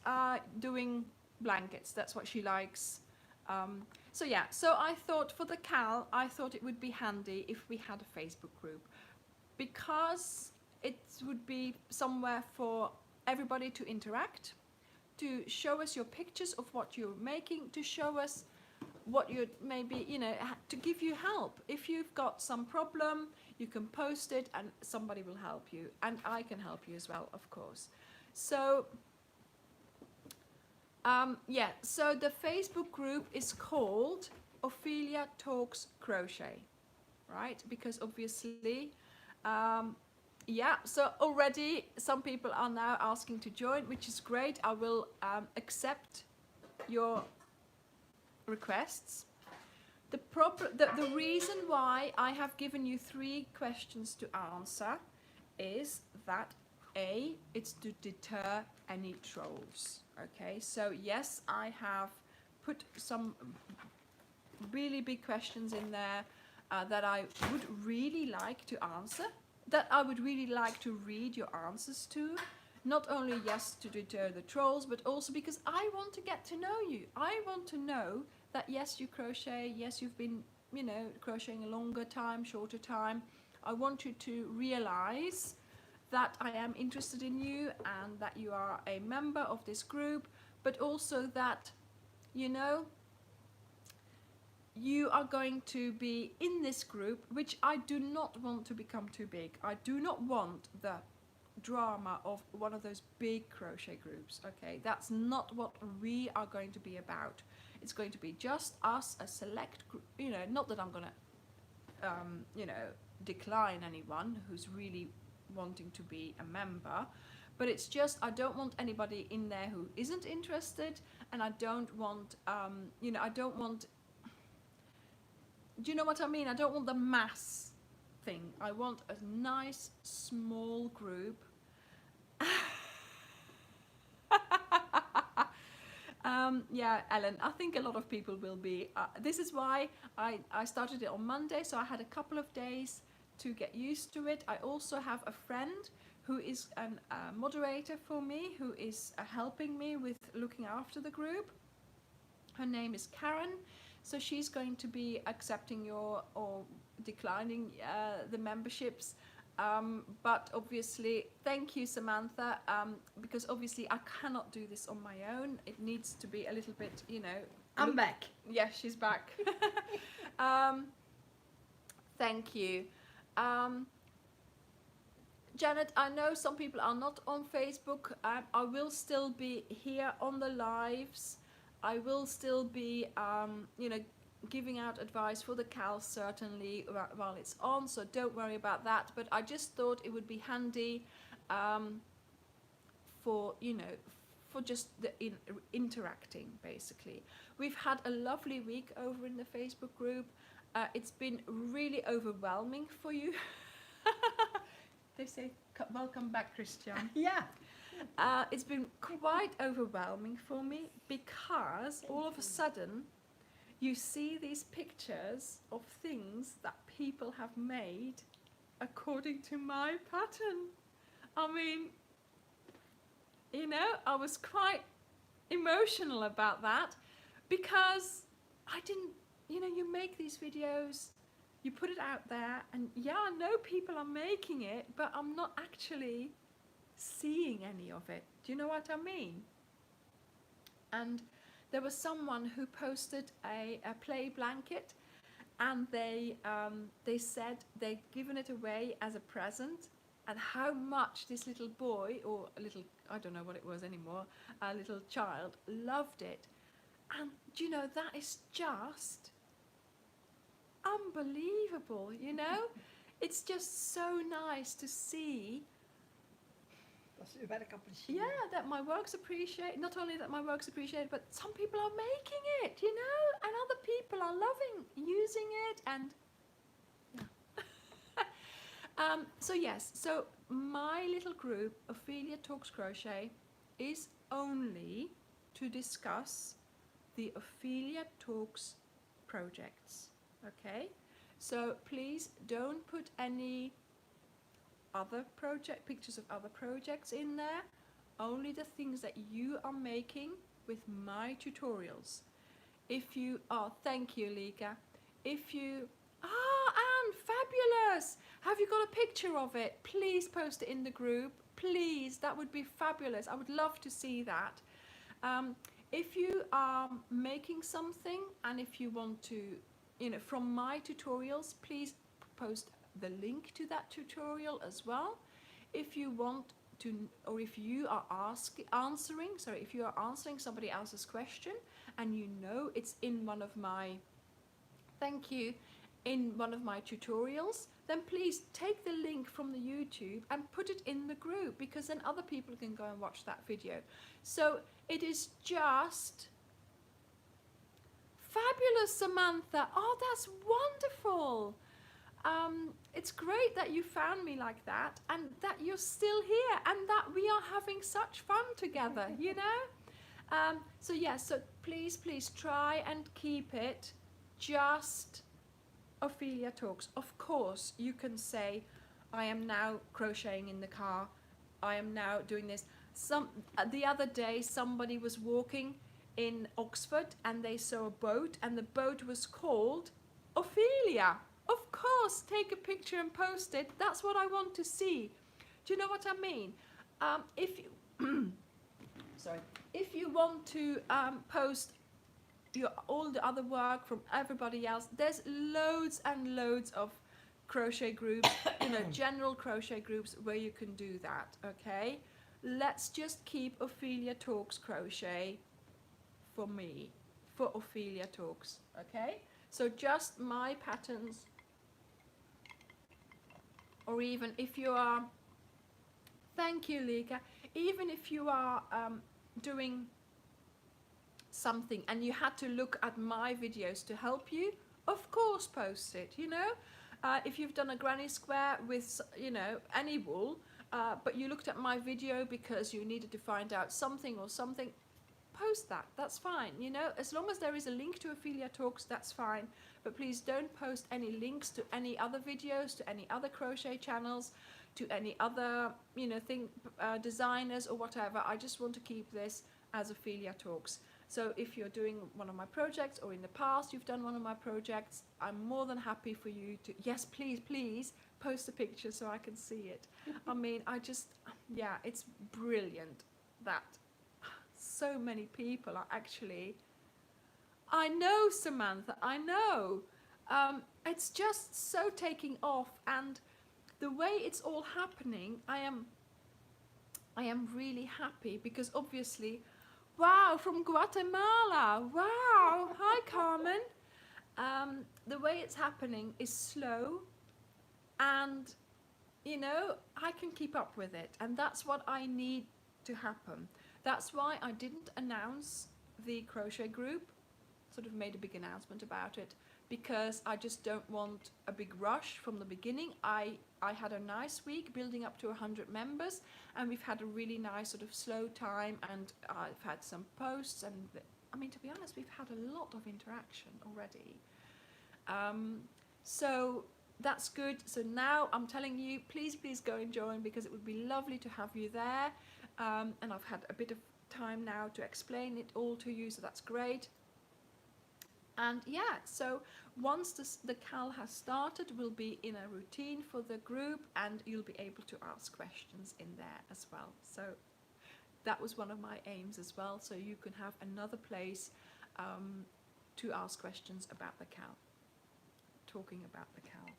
A: doing blankets. That's what she likes. So yeah. So I thought for the Cal, I thought it would be handy if we had a Facebook group, because it would be somewhere for everybody to interact, to show us your pictures of what you're making, to show us what you're maybe, to give you help. If you've got some problem, you can post it and somebody will help you. And I can help you as well, of course. So, so the Facebook group is called Ophelia Talks Crochet, right? Because obviously, so already some people are now asking to join, which is great. I will accept your requests. The reason why I have given you 3 questions to answer is that A, it's to deter any trolls. Okay, so yes, I have put some really big questions in there that I would really like to answer, that I would really like to read your answers to. Not only, yes, to deter the trolls, but also because I want to get to know you. I want to know that, yes, you crochet, yes, you've been, crocheting a longer time, shorter time. I want you to realize that I am interested in you and that you are a member of this group, but also that, you are going to be in this group, which I do not want to become too big. I do not want the drama of one of those big crochet groups. Okay, that's not what we are going to be about. It's going to be just us, a select group. Not that I'm gonna decline anyone who's really wanting to be a member, but it's just I don't want anybody in there who isn't interested, and I don't want I don't want, do you know what I mean? I don't want the mass thing. I want a nice small group. Ellen, I think a lot of people will be. This is why I started it on Monday, so I had a couple of days to get used to it. I also have a friend who is a moderator for me, who is helping me with looking after the group. Her name is Karen, so she's going to be accepting or declining the memberships. But obviously, thank you, Samantha, because obviously I cannot do this on my own. It needs to be a little bit,
B: I'm back.
A: Yeah, she's back. Thank you. Janet, I know some people are not on Facebook. I will still be here on the lives. I will still be, giving out advice for the Cal certainly while it's on, so don't worry about that. But I just thought it would be handy for just the interacting, basically. We've had a lovely week over in the Facebook group. It's been really overwhelming for you. They say welcome back, Christian.
B: Yeah.
A: It's been quite overwhelming for me because all of a sudden you see these pictures of things that people have made according to my pattern. I mean, I was quite emotional about that because I didn't, you make these videos, you put it out there, and yeah, I know people are making it, but I'm not actually seeing any of it. Do you know what I mean? And there was someone who posted a play blanket, and they said they'd given it away as a present, and how much this little boy, or a little, I don't know what it was anymore, a little child, loved it. And do you know, that is just unbelievable, you know. It's just so nice to see,
B: Dat is uw werk appreciëren.
A: yeah, that my work's appreciated. Not only that my work's appreciated, but some people are making it, you know, and other people are loving using it. And so yes, so my little group, Ophelia Talks Crochet, is only to discuss the Ophelia Talks projects. Okay, so please don't put any other pictures of other projects in there. Only the things that you are making with my tutorials. If you are, thank you, Lika. If you, Anne, fabulous! Have you got a picture of it? Please post it in the group. Please, that would be fabulous. I would love to see that. If you are making something and if you want to, you know, from my tutorials, please post the link to that tutorial as well. If you want to, or if you are answering somebody else's question and you know it's in one of my, thank you, in one of my tutorials, then please take the link from the YouTube and put it in the group, because then other people can go and watch that video. So it is just fabulous, Samantha. Oh, that's wonderful. It's great that you found me like that, and that you're still here, and that we are having such fun together, you know. So yes, so please try and keep it just Ophelia Talks. Of course you can say, I am now crocheting in the car, I am now doing this. The other day somebody was walking in Oxford and they saw a boat, and the boat was called Ophelia. Of course, take a picture and post it. That's what I want to see. Do you know what I mean? If you if you want to post all the other work from everybody else, there's loads and loads of crochet groups, you know, general crochet groups where you can do that. Okay, let's just keep Ophelia Talks Crochet for me, for Ophelia Talks. Okay, so just my patterns. Or even if you are, thank you, Lika, even if you are doing something and you had to look at my videos to help you, of course post it, you know. If you've done a granny square with, you know, any wool, but you looked at my video because you needed to find out something or something, post that, that's fine, you know, as long as there is a link to Ophelia Talks, that's fine. But please don't post any links to any other videos, to any other crochet channels, to any other, you know, designers or whatever. I just want to keep this as Ophelia Talks. So if you're doing one of my projects, or in the past you've done one of my projects, I'm more than happy for you to, yes, please post a picture so I can see it. I mean, yeah, it's brilliant that so many people are actually, I know, Samantha, I know. It's just so taking off, and the way it's all happening, I am really happy, because obviously, wow, from Guatemala, wow, hi Carmen. The way it's happening is slow, and you know, I can keep up with it, and that's what I need to happen. That's why I didn't announce the crochet group, sort of made a big announcement about it, because I just don't want a big rush from the beginning. I had a nice week building up to 100 members, and we've had a really nice sort of slow time, and I've had some posts, and I mean, to be honest, we've had a lot of interaction already. So that's good. So now I'm telling you, please go and join, because it would be lovely to have you there. And I've had a bit of time now to explain it all to you, so that's great. And yeah, so once the CAL has started, we'll be in a routine for the group, and you'll be able to ask questions in there as well. So that was one of my aims as well, so you can have another place to ask questions about the CAL, talking about the CAL.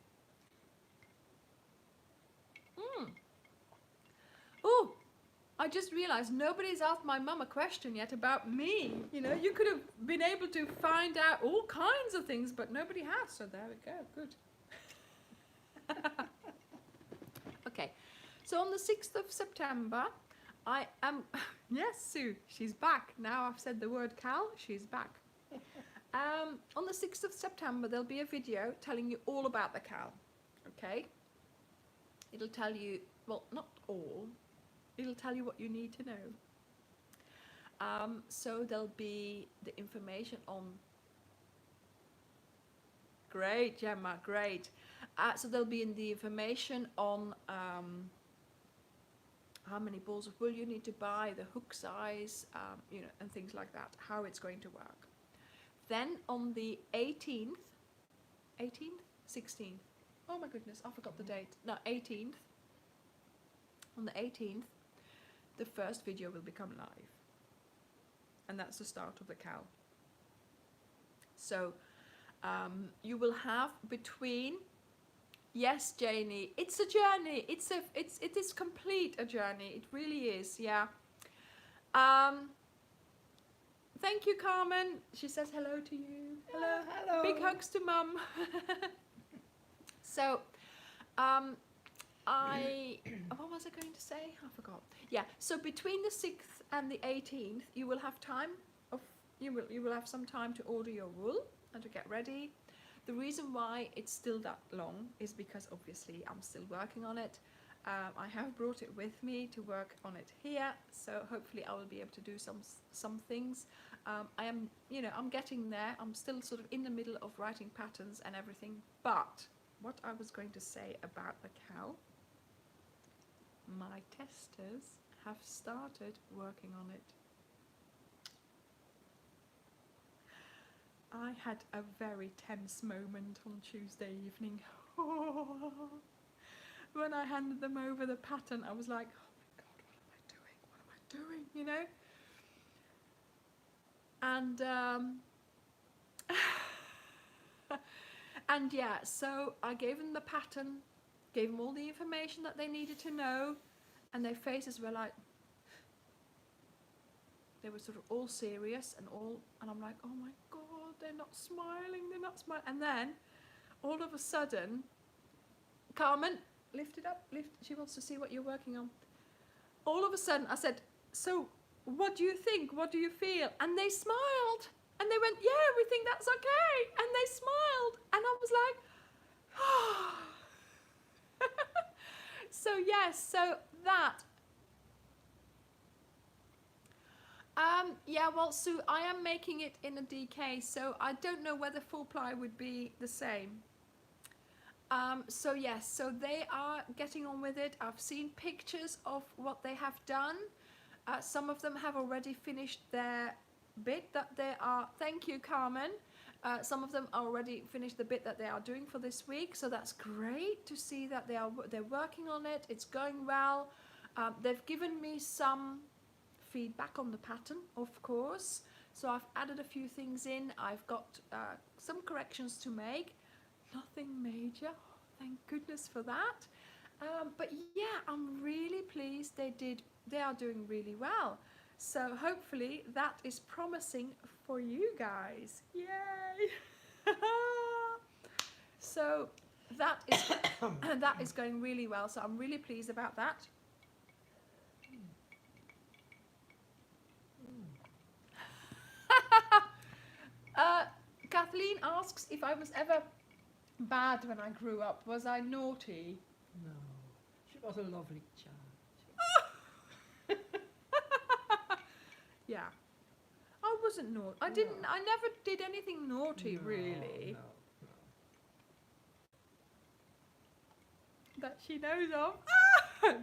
A: Oh, I just realized nobody's asked my mum a question yet about me. You know, you could have been able to find out all kinds of things, but nobody has. So there we go. Good. Okay. So on the 6th of September, I am... Yes, Sue, she's back. Now I've said the word Cal, she's back. On the 6th of September, there'll be a video telling you all about the Cal. Okay? It'll tell you, well, not all. It'll tell you what you need to know. So there'll be the information on... Great, Gemma, great. So there'll be in the information on how many balls of wool you need to buy, the hook size, you know, and things like that, how it's going to work. Then on the 18th, 16th, oh my goodness, I forgot the date. No, 18th. On the 18th, the first video will become live. And that's the start of the Cal. So you will have between... Yes, Janie, it's a journey. It is complete a journey. It really is, yeah. Thank you, Carmen. She says hello to you. Hello.
B: Hello.
A: Big hugs to Mum. So, what was I going to say? I forgot. Yeah. So between the 6th and the 18th, you will have time of you will have some time to order your wool and to get ready. The reason why it's still that long is because obviously I'm still working on it. I have brought it with me to work on it here, so hopefully I will be able to do some things. I am, you know, I'm getting there. I'm still sort of in the middle of writing patterns and everything. But what I was going to say about the cow, my testers have started working on it. I had a very tense moment on Tuesday evening. When I handed them over the pattern, I was like, oh my God, what am I doing, you know? And, and yeah, so I gave them the pattern, gave them all the information that they needed to know, and their faces were like, they were sort of all serious and I'm like, oh my God, they're not smiling, and then all of a sudden, Carmen, lift it up, she wants to see what you're working on. All of a sudden I said, so what do you think, what do you feel? And they smiled and they went, yeah, we think that's okay, and they smiled, and I was like, oh. So yes, so that yeah, well, Sue, I am making it in a DK, so I don't know whether full ply would be the same. So yes, so they are getting on with it. I've seen pictures of what they have done. Some of them have already finished their bit that they are, thank you, Carmen. Some of them already finished the bit that they are doing for this week, so that's great to see that they're working on it. It's going well. They've given me some feedback on the pattern, of course, so I've added a few things in. I've got some corrections to make, nothing major, thank goodness for that. But yeah, I'm really pleased they are doing really well, so hopefully that is promising for you guys. Yay. So that is that is going really well, so I'm really pleased about that. Kathleen asks if I was ever bad when I grew up. Was I naughty?
B: No, she was a lovely child.
A: Yeah, I wasn't naughty. I never did anything naughty,
B: No,
A: really.
B: No.
A: That she knows of.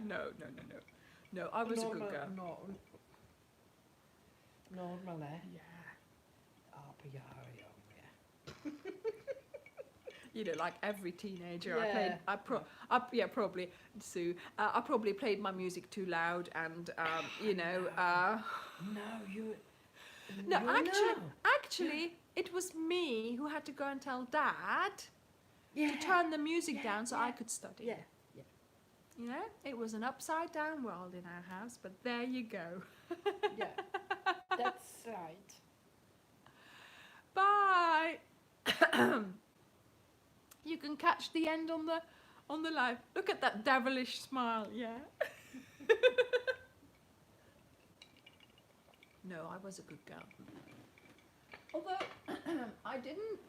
A: No, I was a good girl.
B: Normally.
A: Yeah.
B: Ja.
A: You know, like every teenager,
B: Yeah.
A: probably, Sue. I probably played my music too loud, and you know. Actually, it was me who had to go and tell Dad to turn the music down so I could study.
B: Yeah.
A: You know, it was an upside down world in our house, but there you go.
B: Yeah, that's right.
A: Bye. You can catch the end on the live. Look at that devilish smile, yeah. No, I was a good girl. Although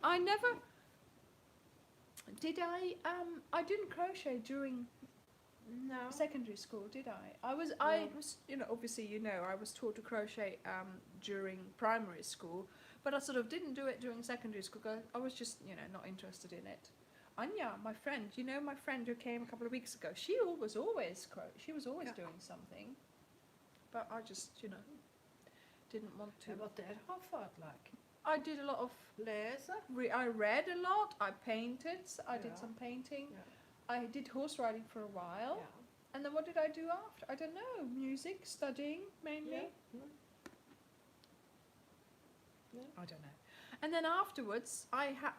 A: I never did. I didn't crochet during
B: No.
A: secondary school, did I? I was, you know, obviously, you know, I was taught to crochet during primary school, but I sort of didn't do it during secondary school because I was just, you know, not interested in it. Anya, my friend, you know, my friend who came a couple of weeks ago, she was always doing something, but I just, you know, didn't want to.
B: Wat er afvat like.
A: I did a lot of
B: Lezen.
A: I read a lot. I painted. I did
B: Yeah.
A: some painting.
B: Yeah.
A: I did horse riding for a while.
B: Ja.
A: And then what did I do after? I don't know. Music, studying mainly.
B: Ja. Ja.
A: I don't know. And then afterwards,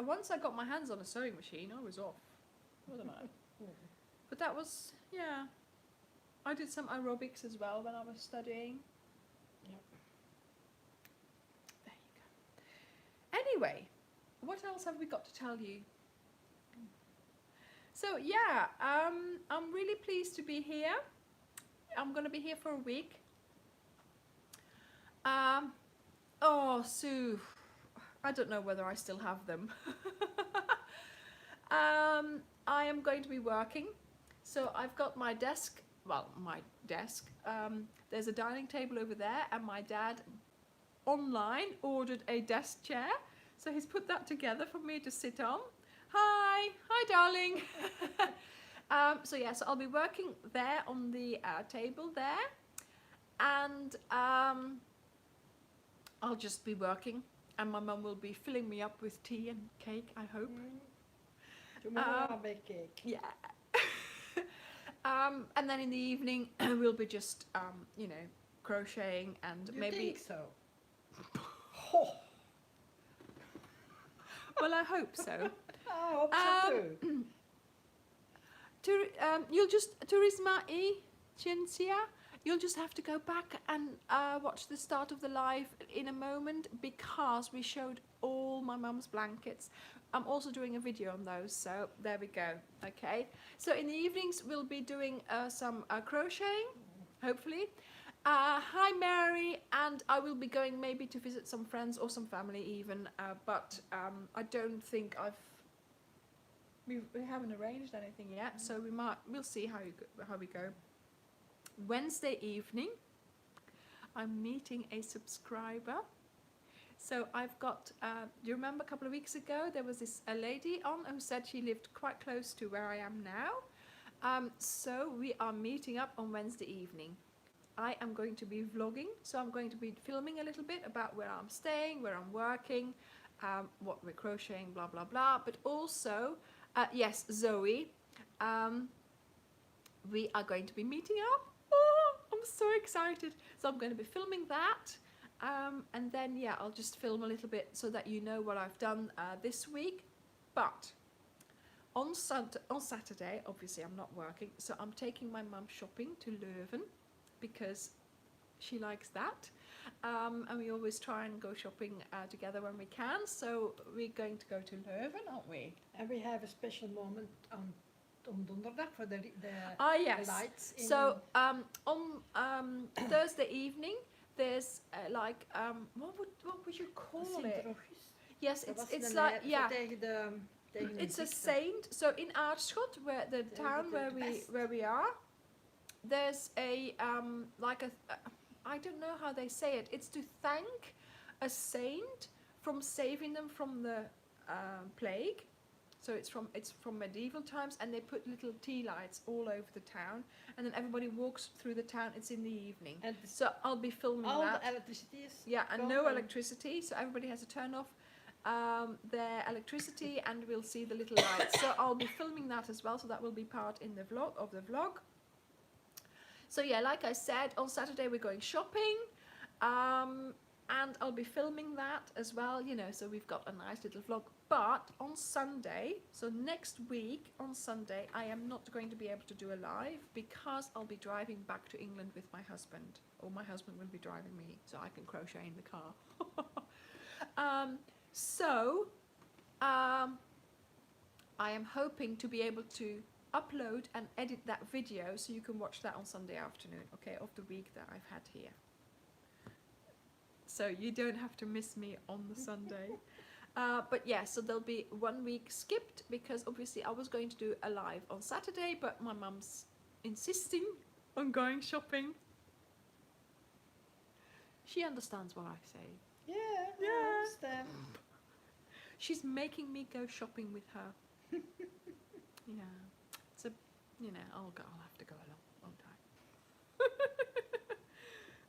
A: once I got my hands on a sewing machine, I was off, wasn't I? But that was, yeah. I did some aerobics as well when I was studying.
B: Ja.
A: There you go. Anyway, what else have we got to tell you? So yeah, I'm really pleased to be here. I'm going to be here for a week. Oh, Sue, I don't know whether I still have them. I am going to be working. So I've got my desk, well, my desk. There's a dining table over there, and my dad online ordered a desk chair. So he's put that together for me to sit on. Hi, darling. So yeah, so I'll be working there on the table there, and I'll just be working, and my mum will be filling me up with tea and cake, I hope.
B: Tomorrow I'll make cake.
A: Yeah. And then in the evening we'll be just you know, crocheting and
B: You
A: maybe.
B: think so?
A: Well, I hope so.
B: I hope so too.
A: You'll just Turisma e Ciencia. You'll just have to go back and watch the start of the live in a moment, because we showed all my mum's blankets. I'm also doing a video on those, so there we go. Okay, so in the evenings we'll be doing some crocheting, hopefully. Hi Mary, and I will be going maybe to visit some friends or some family even, but I don't think we haven't arranged anything yet, so we'll see how we go. Wednesday evening, I'm meeting a subscriber. So I've got, do you remember a couple of weeks ago there was a lady on who said she lived quite close to where I am now. So we are meeting up on Wednesday evening. I am going to be vlogging, so I'm going to be filming a little bit about where I'm staying, where I'm working, what we're crocheting, blah blah blah. But also, yes, Zoe, we are going to be meeting up. Oh, I'm so excited. So I'm going to be filming that. And then, yeah, I'll just film a little bit so that you know what I've done this week. But on Saturday, obviously I'm not working, so I'm taking my mum shopping to Leuven, because she likes that. And we always try and go shopping together when we can. So we're going to go to Leuven, aren't we?
B: And we have a special moment on donderdag for the
A: Yes.
B: lights.
A: So on Thursday evening, there's what would you call it? Yes, it's like, yeah. It's a saint. So in Aarschot, where the town where we are, there's a I don't know how they say it. It's to thank a saint from saving them from the plague. So it's from medieval times, and they put little tea lights all over the town, and then everybody walks through the town. It's in the evening,
B: And
A: so I'll be filming
B: all
A: that.
B: the electricity is
A: Yeah, and
B: gone
A: no
B: and-
A: electricity, so everybody has to turn off their electricity, and we'll see the little lights. So I'll be filming that as well, so that will be part in the vlog. So yeah, like I said, on Saturday we're going shopping, and I'll be filming that as well, you know, so we've got a nice little vlog. But on Sunday, so next week on Sunday, I am not going to be able to do a live because I'll be driving back to England with my husband, or my husband will be driving me so I can crochet in the car. I am hoping to be able to upload and edit that video so you can watch that on Sunday afternoon, okay, of the week that I've had here. So you don't have to miss me on the Sunday. But yeah, so there'll be 1 week skipped because obviously I was going to do a live on Saturday, but my mum's insisting on going shopping. She understands what I say.
B: Yeah,
A: Yeah.
B: I understand.
A: She's making me go shopping with her. Yeah, it's a, you know, I'll have to go along, won't I?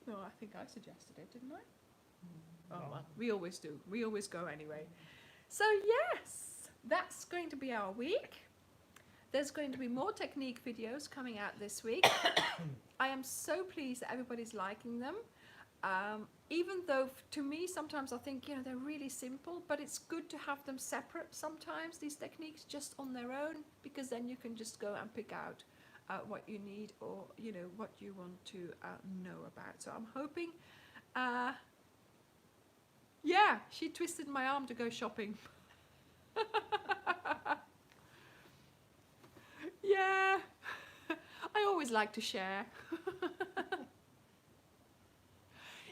A: No, I think I suggested it, didn't I? Oh well, we always do. We always go anyway. So yes, that's going to be our week. There's going to be more technique videos coming out this week. I am so pleased that everybody's liking them. Even though to me sometimes I think, you know, they're really simple, but it's good to have them separate sometimes, these techniques, just on their own, because then you can just go and pick out what you need, or, you know, what you want to know about. So I'm hoping, yeah, she twisted my arm to go shopping. Yeah, I always like to share.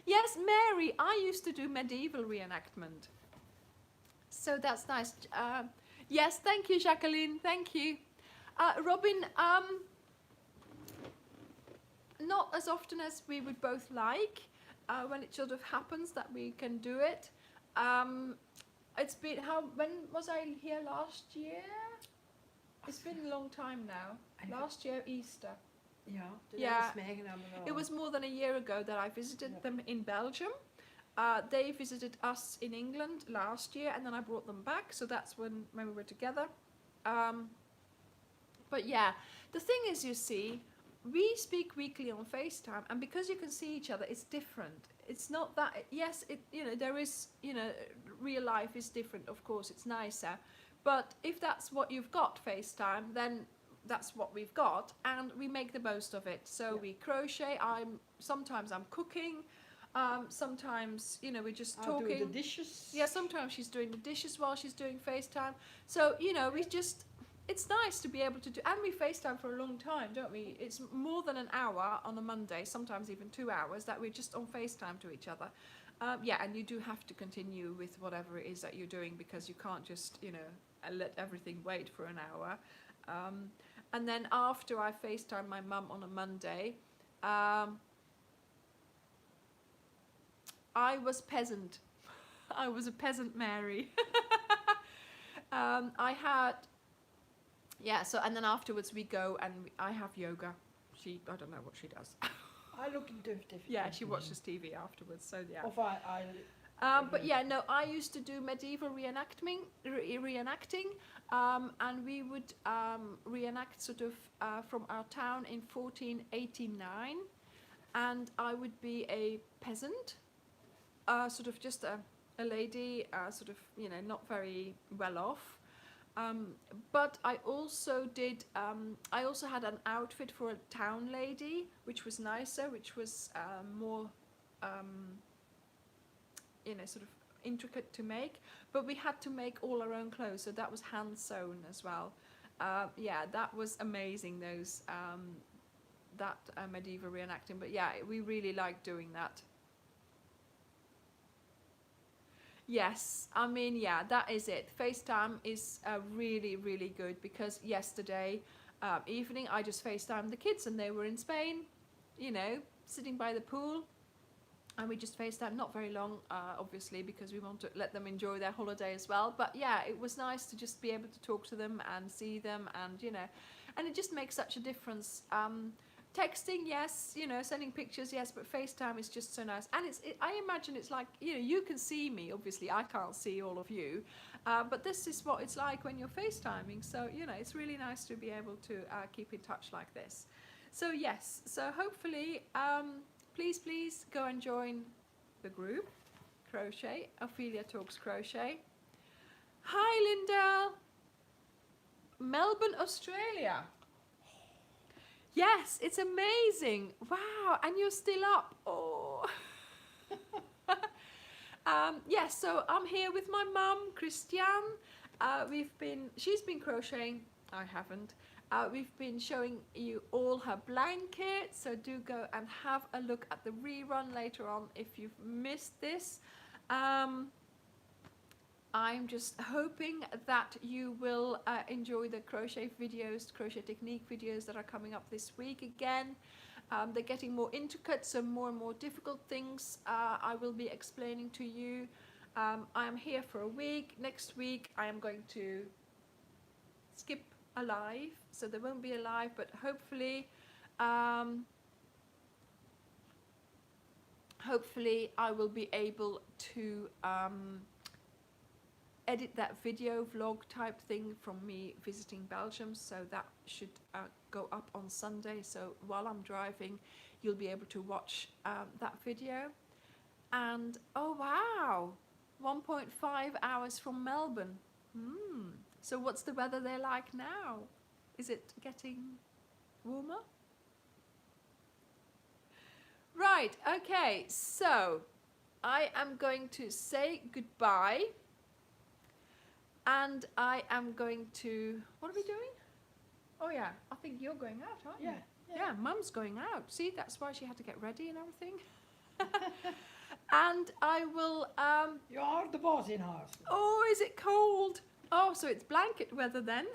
A: Yes, Mary, I used to do medieval reenactment. So that's nice. Yes, thank you, Jacqueline, thank you. Robin, not as often as we would both like, when it sort of happens that we can do it. It's been, when was I here last year? It's been a long time now. Last year, Easter.
B: Ja,
A: Yeah.
B: meegenomen.
A: It was more than a year ago that I visited them in Belgium. They visited us in England last year, and then I brought them back. So that's when we were together. But yeah, the thing is, you see, we speak weekly on FaceTime, and because you can see each other, it's different. It's not that, yes, it, you know, there is, you know, real life is different, of course, it's nicer. But if that's what you've got, FaceTime, then that's what we've got, and we make the most of it. So we crochet. Sometimes I'm cooking. Sometimes, you know, we're just talking.
B: Do the dishes.
A: Yeah, sometimes she's doing the dishes while she's doing FaceTime. So, you know, we just, it's nice to be able to do, and we FaceTime for a long time, don't we? It's more than an hour on a Monday, sometimes even 2 hours, that we're just on FaceTime to each other. Yeah, and you do have to continue with whatever it is that you're doing, because you can't just, you know, let everything wait for an hour. And then after I FaceTime my mum on a Monday, I was peasant. I was a peasant Mary. I had, yeah, so, and then afterwards we go and I have yoga. I don't know what she does.
B: I look into it.
A: Yeah, she watches TV afterwards, so yeah.
B: Of I
A: But yeah, no, I used to do medieval reenacting, and we would reenact sort of from our town in 1489, and I would be a peasant, sort of just a lady, sort of, you know, not very well off. But I also did, I also had an outfit for a town lady, which was nicer, which was more, you know, sort of intricate to make, but we had to make all our own clothes, so that was hand sewn as well. Yeah, that was amazing, those that medieval reenacting. But yeah, we really liked doing that. Yes, I mean, yeah, that is it. FaceTime is really, really good, because yesterday evening I just FaceTimed the kids, and they were in Spain, you know, sitting by the pool. And we just FaceTime, not very long, obviously, because we want to let them enjoy their holiday as well. But yeah, it was nice to just be able to talk to them and see them, and, you know, and it just makes such a difference. Texting, yes, you know, sending pictures, yes, but FaceTime is just so nice. And I imagine it's like, you know, you can see me, obviously, I can't see all of you, but this is what it's like when you're FaceTiming. So, you know, it's really nice to be able to keep in touch like this. So yes, so hopefully, please go and join the group. crochet. Ophelia Talks Crochet. Hi, Lindell. Melbourne, Australia. Yes, it's amazing. Wow, and you're still up. Oh. Yes, so I'm here with my mum, Christiane. She's been crocheting. I haven't. We've been showing you all her blankets, so do go and have a look at the rerun later on if you've missed this. I'm just hoping that you will enjoy the crochet videos, crochet technique videos that are coming up this week again. They're getting more intricate, so more and more difficult things I will be explaining to you. I am here for a week. Next week I am going to skip a live, so there won't be a live, but hopefully I will be able to edit that video vlog type thing from me visiting Belgium, so that should go up on Sunday. So while I'm driving, you'll be able to watch that video. And oh wow, 1.5 hours from Melbourne. So what's the weather there like now? Is it getting warmer? Right, okay, so I am going to say goodbye. And I am going to, what are we doing? Oh yeah, I think you're going out, aren't you? Yeah, Mum's going out. See, that's why she had to get ready and everything. And I will...
B: You are the boss in house.
A: Oh, is it cold? Oh, so it's blanket weather then.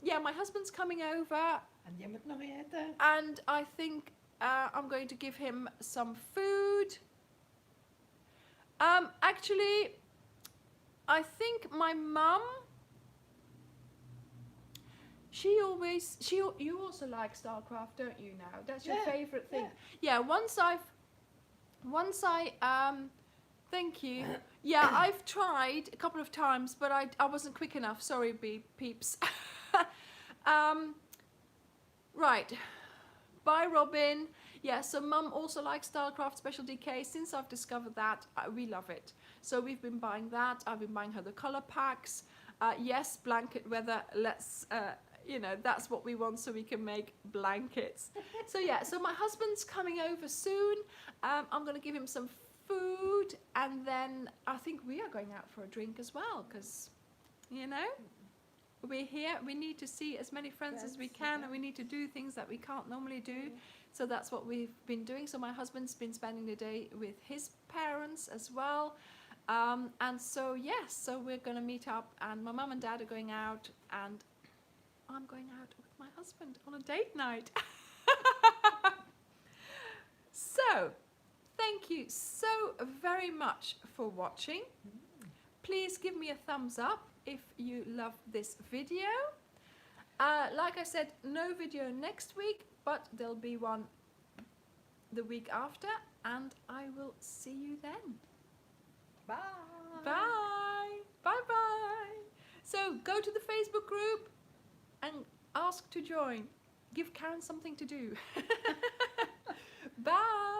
A: Yeah, my husband's coming over.
B: En je moet nog eten.
A: And I think I'm going to give him some food. Actually... I think my mum, you also like StarCraft, don't you now? That's your favourite thing. Yeah, thank you. Yeah, I've tried a couple of times, but I wasn't quick enough. Sorry, peeps. Right. Bye, Robin. Yeah, so Mum also likes StarCraft Special DK. Since I've discovered that, we love it. So we've been buying that. I've been buying her the colour packs. Yes, blanket weather. Let's, you know, that's what we want so we can make blankets. So yeah, so my husband's coming over soon. I'm going to give him some food. And then I think we are going out for a drink as well because, you know, we're here. We need to see as many friends as we can, and we need to do things that we can't normally do. So that's what we've been doing. So my husband's been spending the day with his parents as well. And so, yes, so we're going to meet up, and my mum and dad are going out, and I'm going out with my husband on a date night. So, thank you so very much for watching. Please give me a thumbs up if you love this video. Like I said, no video next week, but there'll be one the week after, and I will see you then.
B: Bye.
A: Bye. Bye-bye. So go to the Facebook group and ask to join. Give Karen something to do. Bye.